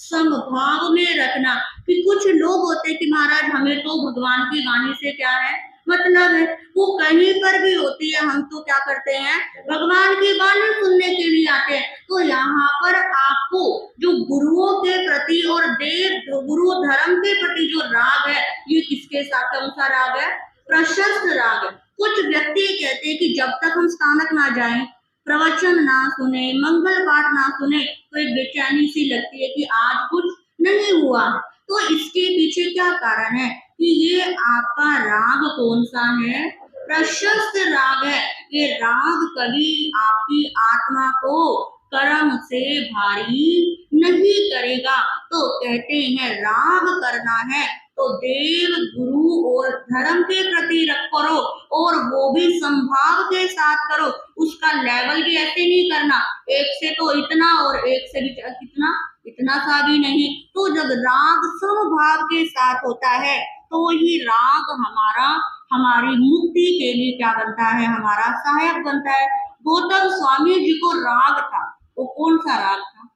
समभाव में रखना। कि कुछ लोग होते कि महाराज हमें तो भगवान की वाणी से क्या है, मतलब है, वो कहीं पर भी होती है, हम तो क्या करते हैं, भगवान की वाणी सुनने के लिए आते हैं। तो यहाँ पर आपको जो गुरुओं के प्रति और देव गुरु धर्म के प्रति जो राग है ये किसके साथ, कौन सा राग है, प्रशस्त राग है। कुछ व्यक्ति कहते हैं कि जब तक हम स्थानक ना जाएं, प्रवचन ना सुने, मंगल पाठ ना सुने, तो एक बेचैनी सी लगती है कि आज कुछ नहीं हुआ। तो इसके पीछे क्या कारण है कि ये आपका राग कौन सा है, प्रशस्त राग है। ये राग कभी आपकी आत्मा को कर्म से भारी नहीं करेगा। तो कहते हैं राग करना है तो देव गुरु और धर्म के प्रति करो, और वो भी संभाव के साथ करो। उसका लेवल भी ऐसे नहीं करना, एक से तो इतना और एक से भी कितना, इतना सा भी नहीं। तो जब राग समभाव के साथ होता है तो ही राग हमारा, हमारी मुक्ति के लिए क्या बनता है, हमारा सहायक बनता है। गौतम स्वामी जी को राग था, वो कौन सा राग था,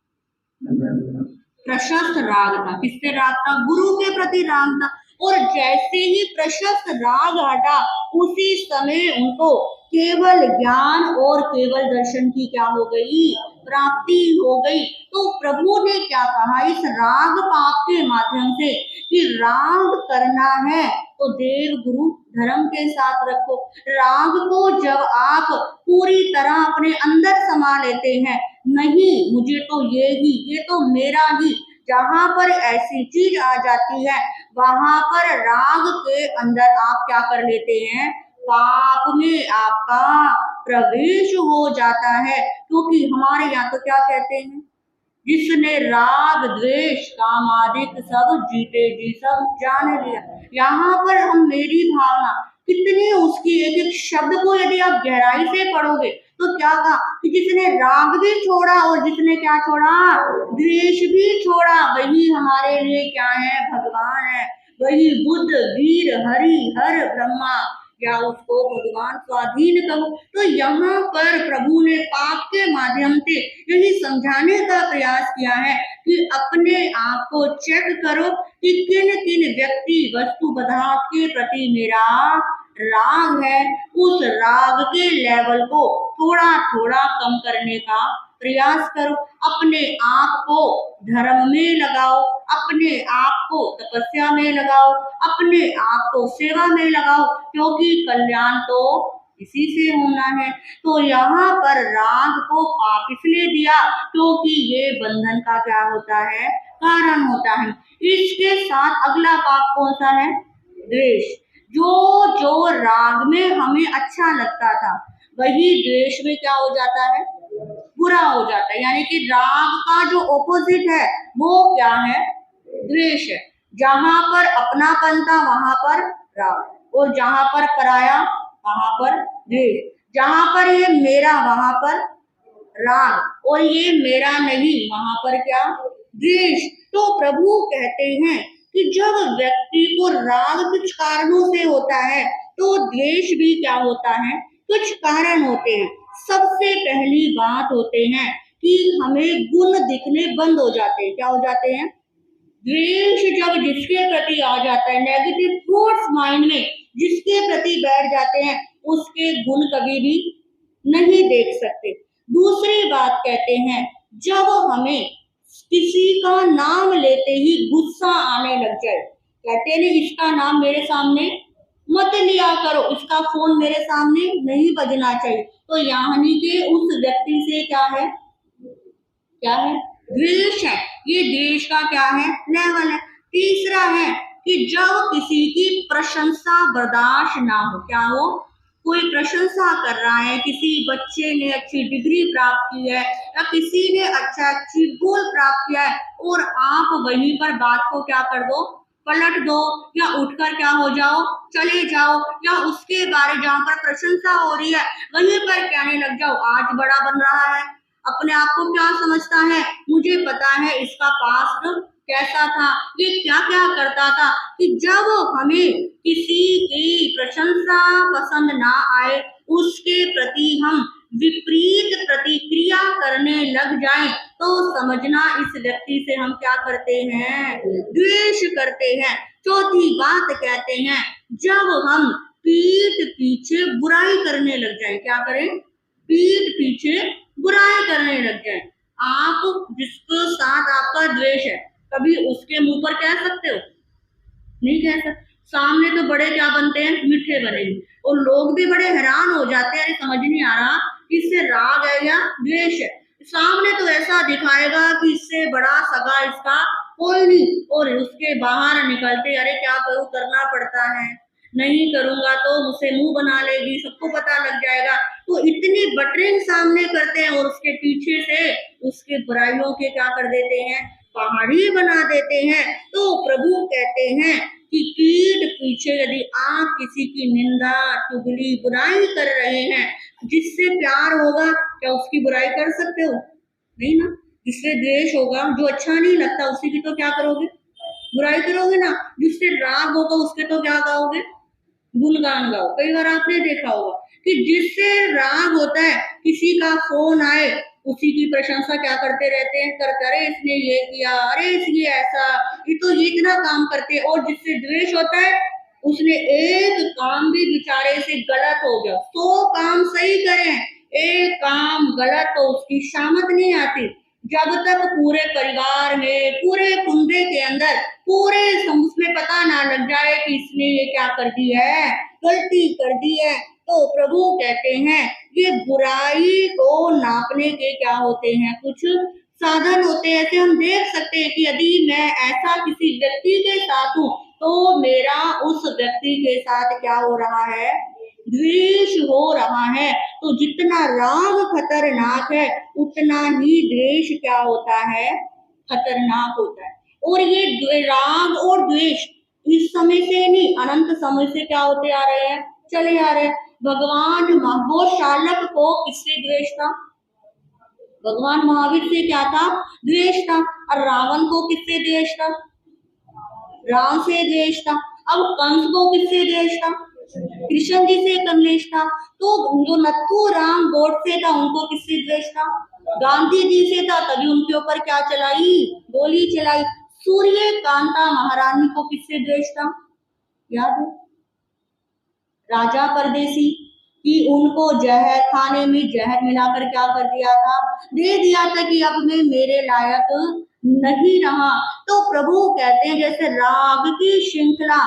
प्रशस्त राग था। किससे राग था, गुरु के प्रति राग था। और जैसे ही प्रशस्त राग हटा उसी समय उनको केवल ज्ञान और केवल दर्शन की क्या हो गई, प्राप्ति हो गई। तो प्रभु ने क्या कहा इस राग पाप के माध्यम से कि राग करना है तो देव गुरु धर्म के साथ रखो। राग को जब आप पूरी तरह अपने अंदर समा लेते हैं, नहीं मुझे तो ये तो मेरा ही, जहां पर ऐसी चीज आ जाती है वहां पर राग के अंदर आप क्या कर लेते हैं, पाप में आपका प्रवेश हो जाता है। क्योंकि हमारे यहाँ तो क्या कहते हैं, जिसने राग द्वेष काम आदिक सब जीते जी सब जान लिया। यहाँ पर हम मेरी भावना कितनी, उसकी एक एक शब्द को यदि आप गहराई से पढ़ोगे तो क्या कहा कि जिसने राग भी छोड़ा और जिसने क्या छोड़ा, द्वेष भी छोड़ा, वही हमारे लिए क्या है, भगवान है। वही बुद्ध वीर हरि हर ब्रह्मा, या उसको भगवान स्वाधीन कहो। तो यहाँ पर प्रभु ने पाप के माध्यम से यही समझाने का प्रयास किया है कि अपने आप को चेक करो कि किन किन व्यक्ति वस्तु पदार्थ के प्रति मेरा राग है। उस राग के लेवल को थोड़ा थोड़ा कम करने का प्रयास करो, अपने आप को धर्म में लगाओ, अपने आप को तपस्या में लगाओ, अपने आप को सेवा में लगाओ, क्योंकि कल्याण तो इसी से होना है। तो यहाँ पर राग को पाप इसलिए दिया क्योंकि ये बंधन का क्या होता है, कारण होता है। इसके साथ अगला पाप कौन सा है, द्वेष। जो जो राग में हमें अच्छा लगता था वही द्वेष में क्या हो जाता है, बुरा हो जाता है। यानी कि राग का जो ऑपोजिट है वो क्या है, द्वेष है। जहां पर अपनापन था वहां पर राग, और जहां पर पराया वहां पर द्वेष। जहां पर ये मेरा वहां पर राग, और ये मेरा नहीं वहां पर क्या, द्वेष। तो प्रभु कहते हैं कि जब व्यक्ति को राग कुछ कारणों से होता है तो द्वेष भी क्या होता है, कुछ कारण होते हैं। सबसे पहली बात होते हैं कि हमें गुण दिखने बंद हो जाते हैं। क्या हो जाते हैं, द्वेष जब जिसके प्रति आ जाता है, नेगेटिव थॉट्स माइंड में जिसके प्रति बैठ जाते हैं उसके गुण कभी भी नहीं देख सकते। दूसरी बात कहते हैं, जब हमें किसी का नाम लेते ही गुस्सा आने लग जाए, कहते हैं इसका नाम मेरे सामने मत लिया करो, इसका फोन मेरे सामने नहीं बजना चाहिए, तो यानी कि उस व्यक्ति से क्या है, क्या है, द्वेष है। ये द्वेष का क्या है, लेवल है। तीसरा है कि जब किसी की प्रशंसा बर्दाश्त ना हो, क्या हो, कोई प्रशंसा कर रहा है, किसी बच्चे ने अच्छी डिग्री प्राप्त की है या किसी ने अच्छी गोल प्राप्त किया है, और आप वहीं पर बात को क्या कर दो, पलट दो, या उठकर क्या हो जाओ, चले जाओ, या उसके बारे जहां पर प्रशंसा हो रही है वहीं पर कहने लग जाओ, आज बड़ा बन रहा है, अपने आप को क्या समझता है, मुझे पता है इसका पास्ट कैसा था, ये क्या क्या करता था। कि जब हमें किसी की प्रशंसा पसंद ना आए, उसके प्रति हम विपरीत प्रतिक्रिया करने लग जाएं, तो समझना इस व्यक्ति से हम क्या करते हैं, द्वेष करते हैं। चौथी बात कहते हैं, जब हम पीठ पीछे बुराई करने लग जाएं, क्या करें, पीठ पीछे बुराई करने लग जाए। आप जिसके साथ आपका द्वेष है कभी उसके मुंह पर कह सकते हो, नहीं कह सकते। सामने तो बड़े क्या बनते हैं, मीठे बनेंगे, और लोग भी बड़े हैरान हो जाते हैं, समझ नहीं आ रहा इससे राग है या द्वेष है। सामने तो ऐसा दिखाएगा कि इससे बड़ा सगा इसका कोई नहीं, और उसके बाहर निकलते अरे क्या करूं, करना पड़ता है, नहीं करूंगा तो मुझसे मुंह बना लेगी, सबको पता लग जाएगा। तो इतनी बटरिंग सामने करते हैं और उसके पीछे से उसके बुराइयों के क्या कर देते हैं, पहाड़ी बना देते हैं। तो प्रभु कहते हैं कि पीठ पीछे यदि आप किसी की निंदा, चुगली, बुराई कर रहे हैं, जिससे प्यार होगा क्या उसकी बुराई कर सकते हो, नहीं ना। जिससे द्वेष होगा, जो अच्छा नहीं लगता उसी की तो क्या करोगे, बुराई करोगे ना। जिससे राग होगा उसके तो क्या गाओगे, गुणगान गाओ। कई बार आपने देखा होगा कि जिससे राग होता है, किसी का फोन आए उसी की प्रशंसा क्या करते रहते हैं, अरे इसने ये किया, अरे इसलिए ऐसा, ये तो ये इतना काम करते हैं। और जिससे द्वेष होता है, उसने एक काम भी बेचारे से गलत हो गया, 100 काम सही करें, एक काम गलत तो उसकी शामत नहीं आती। जब तक पूरे परिवार में, पूरे कुंबे के अंदर, पूरे उसमें पता ना लग जाए कि इसने ये क्या कर दी है, गलती कर दी है। तो प्रभु कहते हैं ये बुराई को नापने के क्या होते हैं, कुछ साधन होते हैं। ऐसे हम देख सकते हैं कि यदि मैं ऐसा किसी व्यक्ति के साथ हूँ तो मेरा उस व्यक्ति के साथ क्या हो रहा है, द्वेष हो रहा है। तो जितना राग खतरनाक है उतना ही द्वेष क्या होता है, खतरनाक होता है। और ये राग और द्वेष इस समय से नहीं, अनंत समय से क्या होते आ रहे हैं, चले आ रहे हैं। भगवान वो शालक को किससे द्वेष था, भगवान महावीर से क्या था, द्वेष था। और रावण को किससे द्वेष था, राम से द्वेष था। अब कंस को किससे द्वेष था, कृष्ण जी से कमलेश था। तो जो नथु राम गोडसे था उनको किससे द्वेष था, गांधी जी से था, तभी उनके ऊपर क्या चलाई, गोली चलाई। सूर्य कांता महारानी को किससे द्वेष था, याद है, राजा परदेसी, कि उनको जहर खाने में जहर मिलाकर क्या कर दिया था, दे दिया था कि अब मैं मेरे लायक नहीं रहा। तो प्रभु कहते हैं जैसे राग की श्रृंखला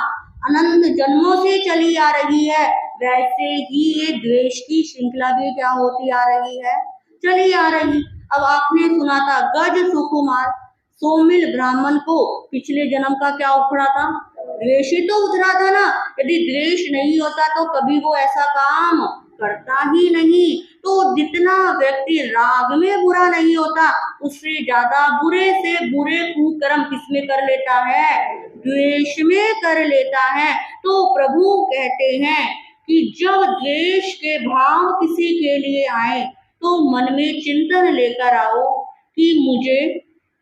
अनंत जन्मों से चली आ रही है, वैसे ही ये द्वेष की श्रृंखला भी क्या होती आ रही है, चली आ रही। अब आपने सुना था गज सुकुमार सोमिल ब्राह्मण को पिछले जन्म का क्या उखड़ा था, द्वेष ही तो उतरा था ना। यदि द्वेष नहीं होता तो कभी वो ऐसा काम करता ही नहीं। तो जितना व्यक्ति राग में बुरा नहीं होता, उससे ज्यादा बुरे से बुरे कुकर्म किसमें कर लेता है, द्वेष में कर लेता है। तो प्रभु कहते हैं कि जब द्वेष के भाव किसी के लिए आए तो मन में चिंतन लेकर आओ कि मुझे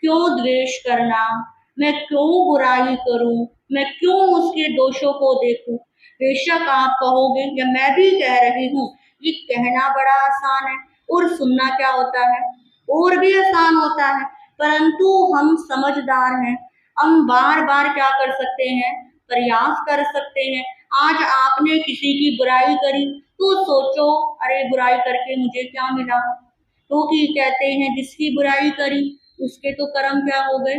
क्यों द्वेष करना, मैं क्यों बुराई करूं, मैं क्यों उसके दोषों को देखूं। बेशक आप कहोगे या मैं भी कह रही हूँ, ये कहना बड़ा आसान है और सुनना क्या होता है, और भी आसान होता है। परंतु हम समझदार हैं, हम बार बार क्या कर सकते हैं, प्रयास कर सकते हैं। आज आपने किसी की बुराई करी तो सोचो अरे बुराई करके मुझे क्या मिला। तो कि कहते हैं जिसकी बुराई करी उसके तो कर्म क्या हो गए,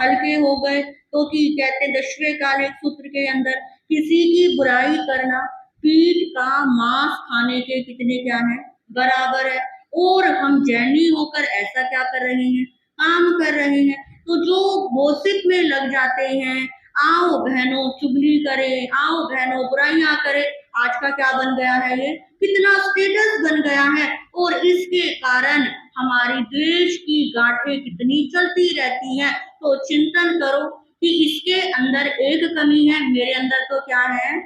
हल्के हो गए। तो कि कहते हैं 10वें काले सूत्र के अंदर किसी की बुराई करना पीठ का मांस खाने के कितने क्या है, बराबर है। और हम जैनी होकर ऐसा क्या कर रहे हैं, काम कर रहे हैं। तो जो गोसिप में लग जाते हैं, आओ बहनों चुगली करें, आओ बहनों बुराइयां करें, आज का क्या बन गया है, ये कितना स्टेटस बन गया है। और इसके कारण हमारी द्वेष की गांठें कितनी चलती रहती हैं। तो चिंतन करो कि इसके अंदर एक कमी है, मेरे अंदर तो क्या है,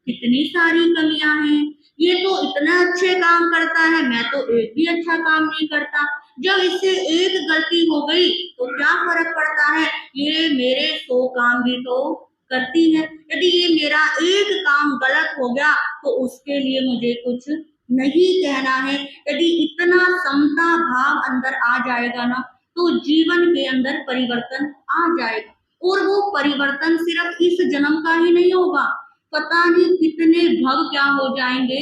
कितनी सारी कमियां हैं। ये तो इतना अच्छे काम करता है, मैं तो एक भी अच्छा काम नहीं करता। जब इससे एक गलती हो गई तो क्या फर्क पड़ता है, ये मेरे 100 काम भी तो करती है। यदि ये मेरा एक काम गलत हो गया तो उसके लिए मुझे कुछ नहीं कहना है। यदि इतना समता भाव अंदर आ जाएगा ना तो जीवन के अंदर परिवर्तन आ जाएगा। और वो परिवर्तन सिर्फ इस जन्म का ही नहीं होगा, पता नहीं कितने भव क्या हो जाएंगे,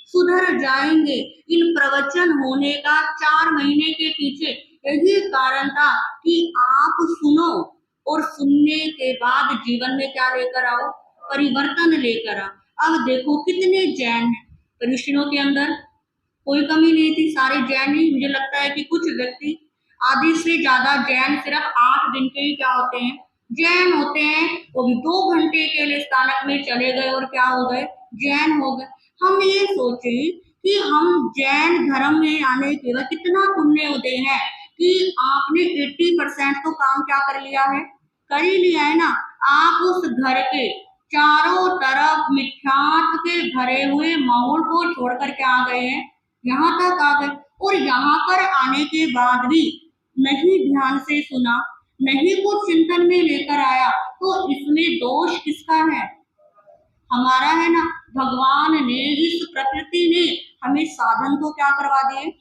सुधर जाएंगे। इन प्रवचन होने का 4 महीने के पीछे यही कारण था कि आप सुनो और सुनने के बाद जीवन में क्या लेकर आओ, परिवर्तन लेकर आओ। अब देखो कितने जैन हैं ऋषियों के अंदर, कोई कमी नहीं थी, सारे जैन ही। मुझे लगता है कि कुछ व्यक्ति आधे से ज्यादा जैन सिर्फ 8 दिन के ही क्या होते हैं, जैन होते हैं। वो भी 2 घंटे के लिए स्थानक में चले गए और क्या हो गए, जैन हो गए। हम ये सोचे कि हम जैन धर्म में आने के बाद कितना पुण्य उदय है कि आपने 80% तो काम क्या कर लिया है, कर ही लिया है ना। आप उस घर के चारों तरफ मिथ्यात्व के भरे हुए माहौल को छोड़कर क्या आ गए हैं, यहाँ तक आ गए। और यहाँ पर आने के बाद भी नहीं ध्यान से सुना, नहीं कुछ चिंतन में लेकर आया, तो इसमें दोष किसका है, हमारा है ना। भगवान ने, इस प्रकृति ने हमें साधन तो क्या करवा दिए,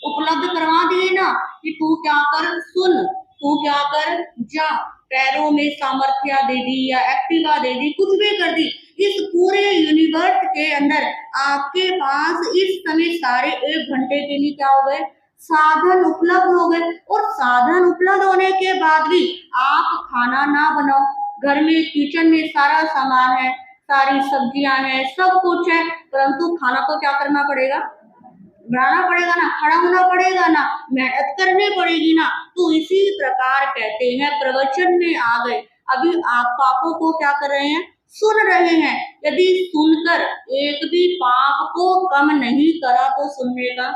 उपलब्ध करवा दिए ना कि तू क्या कर, सुन, तू क्या कर, जा। पैरों में सामर्थ्य दे दी या एक्टिवा दे दी, कुछ भी कर दी। इस पूरे यूनिवर्स के अंदर आपके पास इस समय सारे 1 घंटे के लिए क्या हो गए, साधन उपलब्ध हो गए। और साधन उपलब्ध होने के बाद भी आप खाना ना बनाओ, घर में किचन में सारा सामान है, सारी सब्जियां हैं, सब कुछ है, परंतु खाना तो क्या करना पड़ेगा, बनाना पड़ेगा ना, खड़ा होना पड़ेगा ना, मेहनत करनी पड़ेगी ना। तो इसी प्रकार कहते हैं प्रवचन में आ गए, अभी आप पापों को क्या कर रहे हैं, सुन रहे हैं। यदि सुनकर एक भी पाप को कम नहीं करा तो सुनने का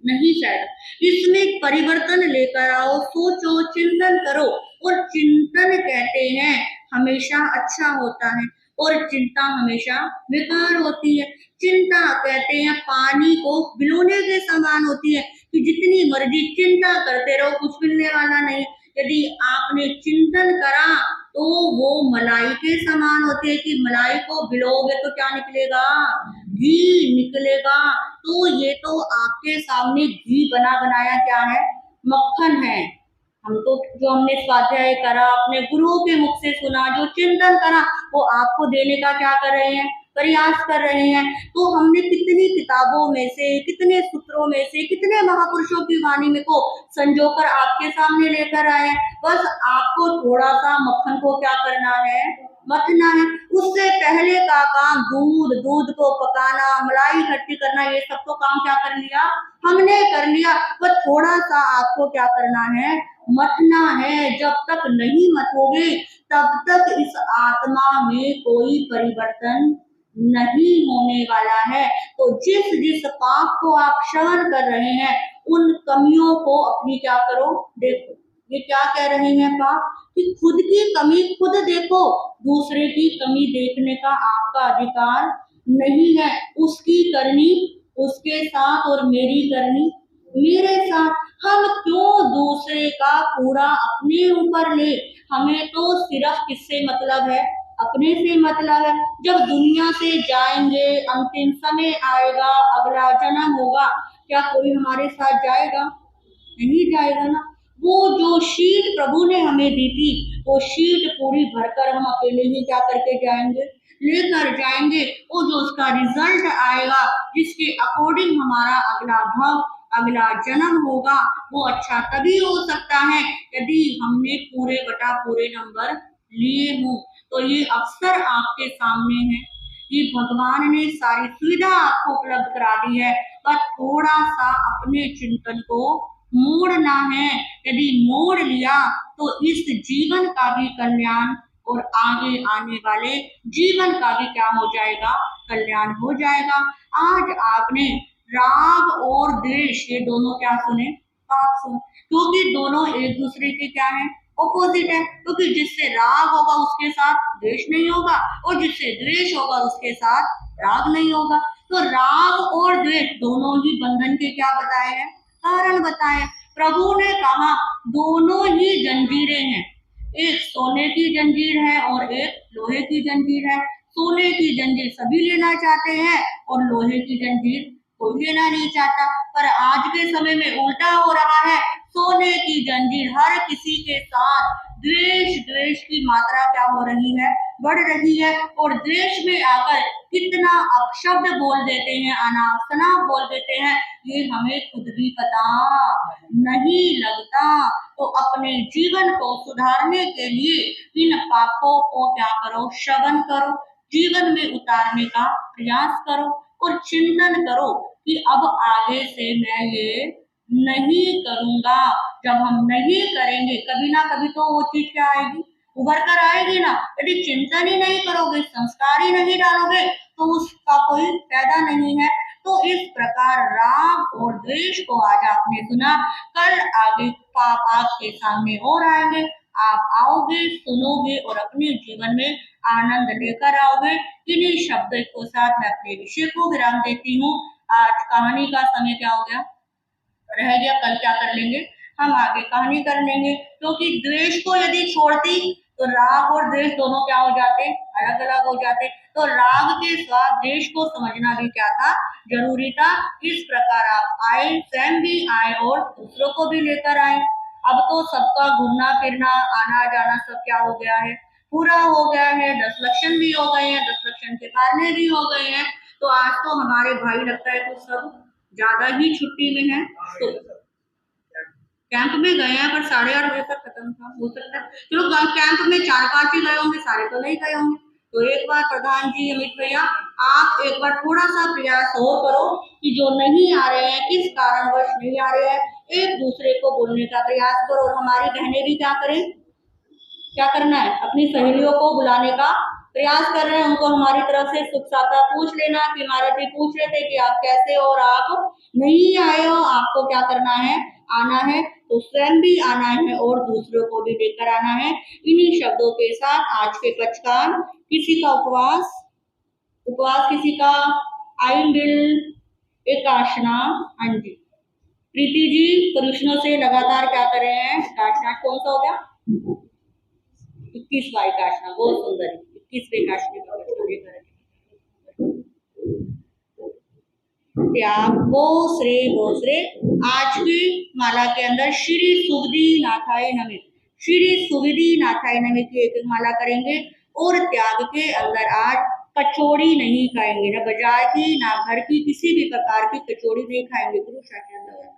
नहीं शायद। इसमें परिवर्तन लेकर आओ, सोचो, चिंतन करो। और चिंतन कहते हैं हमेशा अच्छा होता है और चिंता हमेशा बेकार होती है। चिंता कहते हैं पानी को भिगोने के समान होती है कि जितनी मर्जी चिंता करते रहो कुछ मिलने वाला नहीं। यदि आपने चिंतन करा तो वो मलाई के समान होती है कि मलाई को भिगोगे तो क्या निकलेगा, घी निकलेगा। तो ये तो आपके सामने घी बना बनाया क्या है, मक्खन है। हम तो जो हमने स्वाध्याय करा, अपने गुरुओं के मुख से सुना, जो चिंतन करा, वो आपको देने का क्या कर रहे हैं, प्रयास कर रहे हैं। तो हमने कितनी किताबों में से, कितने सूत्रों में से, कितने महापुरुषों की वाणी में को संजोकर आपके सामने लेकर आए हैं। बस आपको थोड़ा सा मक्खन को क्या करना है, मथना है। उससे पहले का काम दूध को पकाना, मलाई इकट्ठी करना, ये सब तो काम क्या कर लिया, हमने कर लिया। पर थोड़ा सा आपको क्या करना है, मथना है। जब तक नहीं मथोगे तब तक इस आत्मा में कोई परिवर्तन नहीं होने वाला है। तो जिस जिस पाप को आप श्रवण कर रहे हैं उन कमियों को अपनी क्या करो, देखो। ये क्या कह रहे हैं पाप, कि खुद की कमी खुद देखो, दूसरे की कमी देखने का आपका अधिकार नहीं है। उसकी करनी उसके साथ और मेरी करनी मेरे साथ। हम क्यों दूसरे का पूरा अपने ऊपर ले। हमें तो सिर्फ किससे मतलब है, अपने से मतलब है। जब दुनिया से जाएंगे, अंतिम समय आएगा, अगला जन्म होगा, क्या कोई हमारे साथ जाएगा, नहीं जाएगा ना। वो जो शीट प्रभु ने हमें दी थी, वो शीट पूरी भरकर हम अकेले ही क्या करके जाएंगे, लेकर जाएंगे। वो जो उसका रिजल्ट आएगा, जिसके अकॉर्डिंग हमारा अगला भव, अगला जन्म होगा, वो अच्छा तभी हो सकता है यदि हमने पूरे बटा पूरे नंबर लिए हों। तो ये अवसर आपके सामने है, ये भगवान ने सारी सुविधा आपको उपलब्ध करा दी है। पर थोड़ा सा अपने चिंतन को मोड़ना है। यदि मोड़ लिया तो इस जीवन का भी कल्याण और आगे आने वाले जीवन का भी क्या हो जाएगा, कल्याण हो जाएगा। आज आपने राग और द्वेष, ये दोनों क्या सुने, पाप सुने। क्योंकि दोनों एक दूसरे के क्या है, ऑपोजिट है। क्योंकि जिससे राग होगा उसके साथ द्वेष नहीं होगा, और जिससे द्वेष होगा उसके साथ राग नहीं होगा। तो राग और द्वेष दोनों ही बंधन के क्या बताए हैं, कारण बताए। प्रभु ने कहा दोनों ही जंजीरें हैं, एक सोने की जंजीर है और एक लोहे की जंजीर है। सोने की जंजीर सभी लेना चाहते हैं और लोहे की जंजीर कोई लेना नहीं चाहता। पर आज के समय में उल्टा हो रहा है, सोने की जंजीर हर किसी के साथ द्वेष की मात्रा क्या हो रही है, बढ़ रही है। और द्वेष में आकर कितना अपशब्द बोल देते हैं, अनाप बोल देते हैं, ये हमें खुद भी पता नहीं लगता। तो अपने जीवन को सुधारने के लिए इन पापों को क्या करो, श्रवण करो, जीवन में उतारने का प्रयास करो और चिंतन करो कि अब आगे से मैं ये नहीं करूंगा। जब हम नहीं करेंगे कभी ना कभी तो वो चीज क्या आएगी, उभर कर आएगी ना। यदि चिंतन ही नहीं करोगे, संस्कार ही नहीं डालोगे, तो उसका कोई फायदा नहीं है। तो इस प्रकार राग और द्वेष को आज आपने सुना, कल आगे पाप आपके सामने और आएंगे। आप आओगे, सुनोगे और अपने जीवन में आनंद लेकर आओगे। इन्हीं शब्दों के साथ मैं अपने विषय को विराम देती हूँ। आज कहानी का समय क्या हो गया, रह गया, कल क्या कर लेंगे, हम आगे कहानी कर लेंगे। क्योंकि द्वेष को यदि छोड़ती तो राग और द्वेष दोनों क्या हो जाते, अलग अलग हो जाते। तो राग के साथ द्वेष को समझना भी क्या था, जरूरी था। इस प्रकार आप आए, स्वयं भी आए और दूसरों को भी लेकर आए। अब तो सबका घूमना फिरना, आना जाना सब क्या हो गया है, पूरा हो गया है। 10 लक्षण भी हो गए हैं, 10 लक्षण के कारणे भी हो गए हैं। तो आज तो हमारे भाई लगता है कुछ सब ज्यादा ही छुट्टी में है। तो कैंप में गए हैं, पर 8:30 बजे तक खत्म था, हो सकता है चलो कैंप में 4-5 ही गए होंगे, सारे तो नहीं गए होंगे। तो एक बार प्रधान जी, अमित भैया, आप एक बार थोड़ा सा प्रयास और करो कि जो नहीं आ रहे हैं, किस कारणवश नहीं आ रहे हैं, एक दूसरे को बोलने का प्रयास करो। और हमारी बहनें भी क्या करें, क्या करना है, अपनी सहेलियों को बुलाने का प्रयास कर रहे हैं। उनको हमारी तरफ से सुख साता पूछ लेना कि महाराज जी पूछ रहे थे कि आप कैसे हो, और आप नहीं आए हो, आपको क्या करना है, आना है। तो स्वयं भी आना है और दूसरों को भी लेकर आना है। इन्हीं शब्दों के साथ आज के पचकान, किसी का उपवास किसी का आइंडिल एकाशना, हाँ जी। प्रीति जी कृष्णों से लगातार क्या कर रहे हैं, काशना कौन सा हो गया, 21वां एकाशना, बहुत सुंदर, 21वें एकाशने का त्याग बोसरे। आज की माला के अंदर श्री सुविधि नाथाय नमः, श्री सुविधि नाथाय नमः की एक माला करेंगे। और त्याग के अंदर आज कचौड़ी नहीं खाएंगे, ना बाजार की ना घर की किसी भी प्रकार की कचौड़ी नहीं खाएंगे। गुरु साक्षात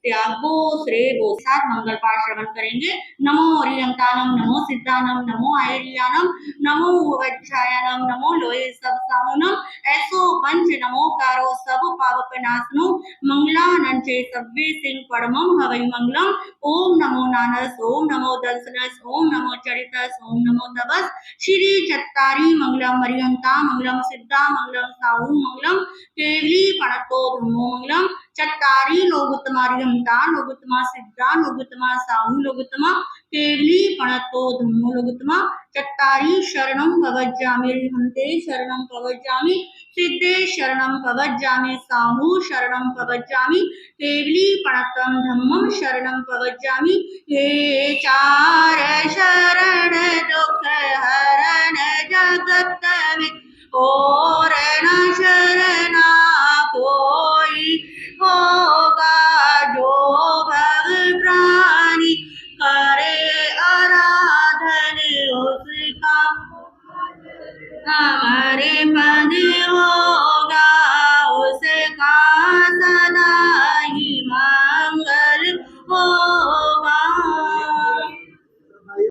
त्यागो श्रेयो सात मंगल पाठ श्रवण करेंगे। नमो ओरियंतानम, नमो सिद्धानम, नमो आयरियानम, नमो वज्रायनम, नमो लोहे सब सामुनम, ऐसो पंच नमो कारो सब पावक नाशनो, मंगलानंद चे सव्वे सिंह परमम हवै मंगलम। ओम नमो नानस, ओम नमो दर्शनस, ओम नमो चरितस, ओम नमो तपस। श्री चत्तारी मंगलम, मरियंता मंगलम, सिद्धा मंगलम, साहू मंगलम, केवली पणतो धम्मो मंगलम। चट्टारी लोगुतमा रियंता लोगुतमा सिद्धा लोगुतमा साहू लोगुतमा केवली पणतो धम्मो लोगुतमा। चट्टारी शरणं पवज्जामि, रिहन्ते शरणं पवज्जामि, सिद्धे शरणं पवज्जामि, साहू शरणं पवज्जामि, केवली पणतं धम्मं शरणं पवज्जामि। ये चार शरण दुख हरण जगत में, और न शरण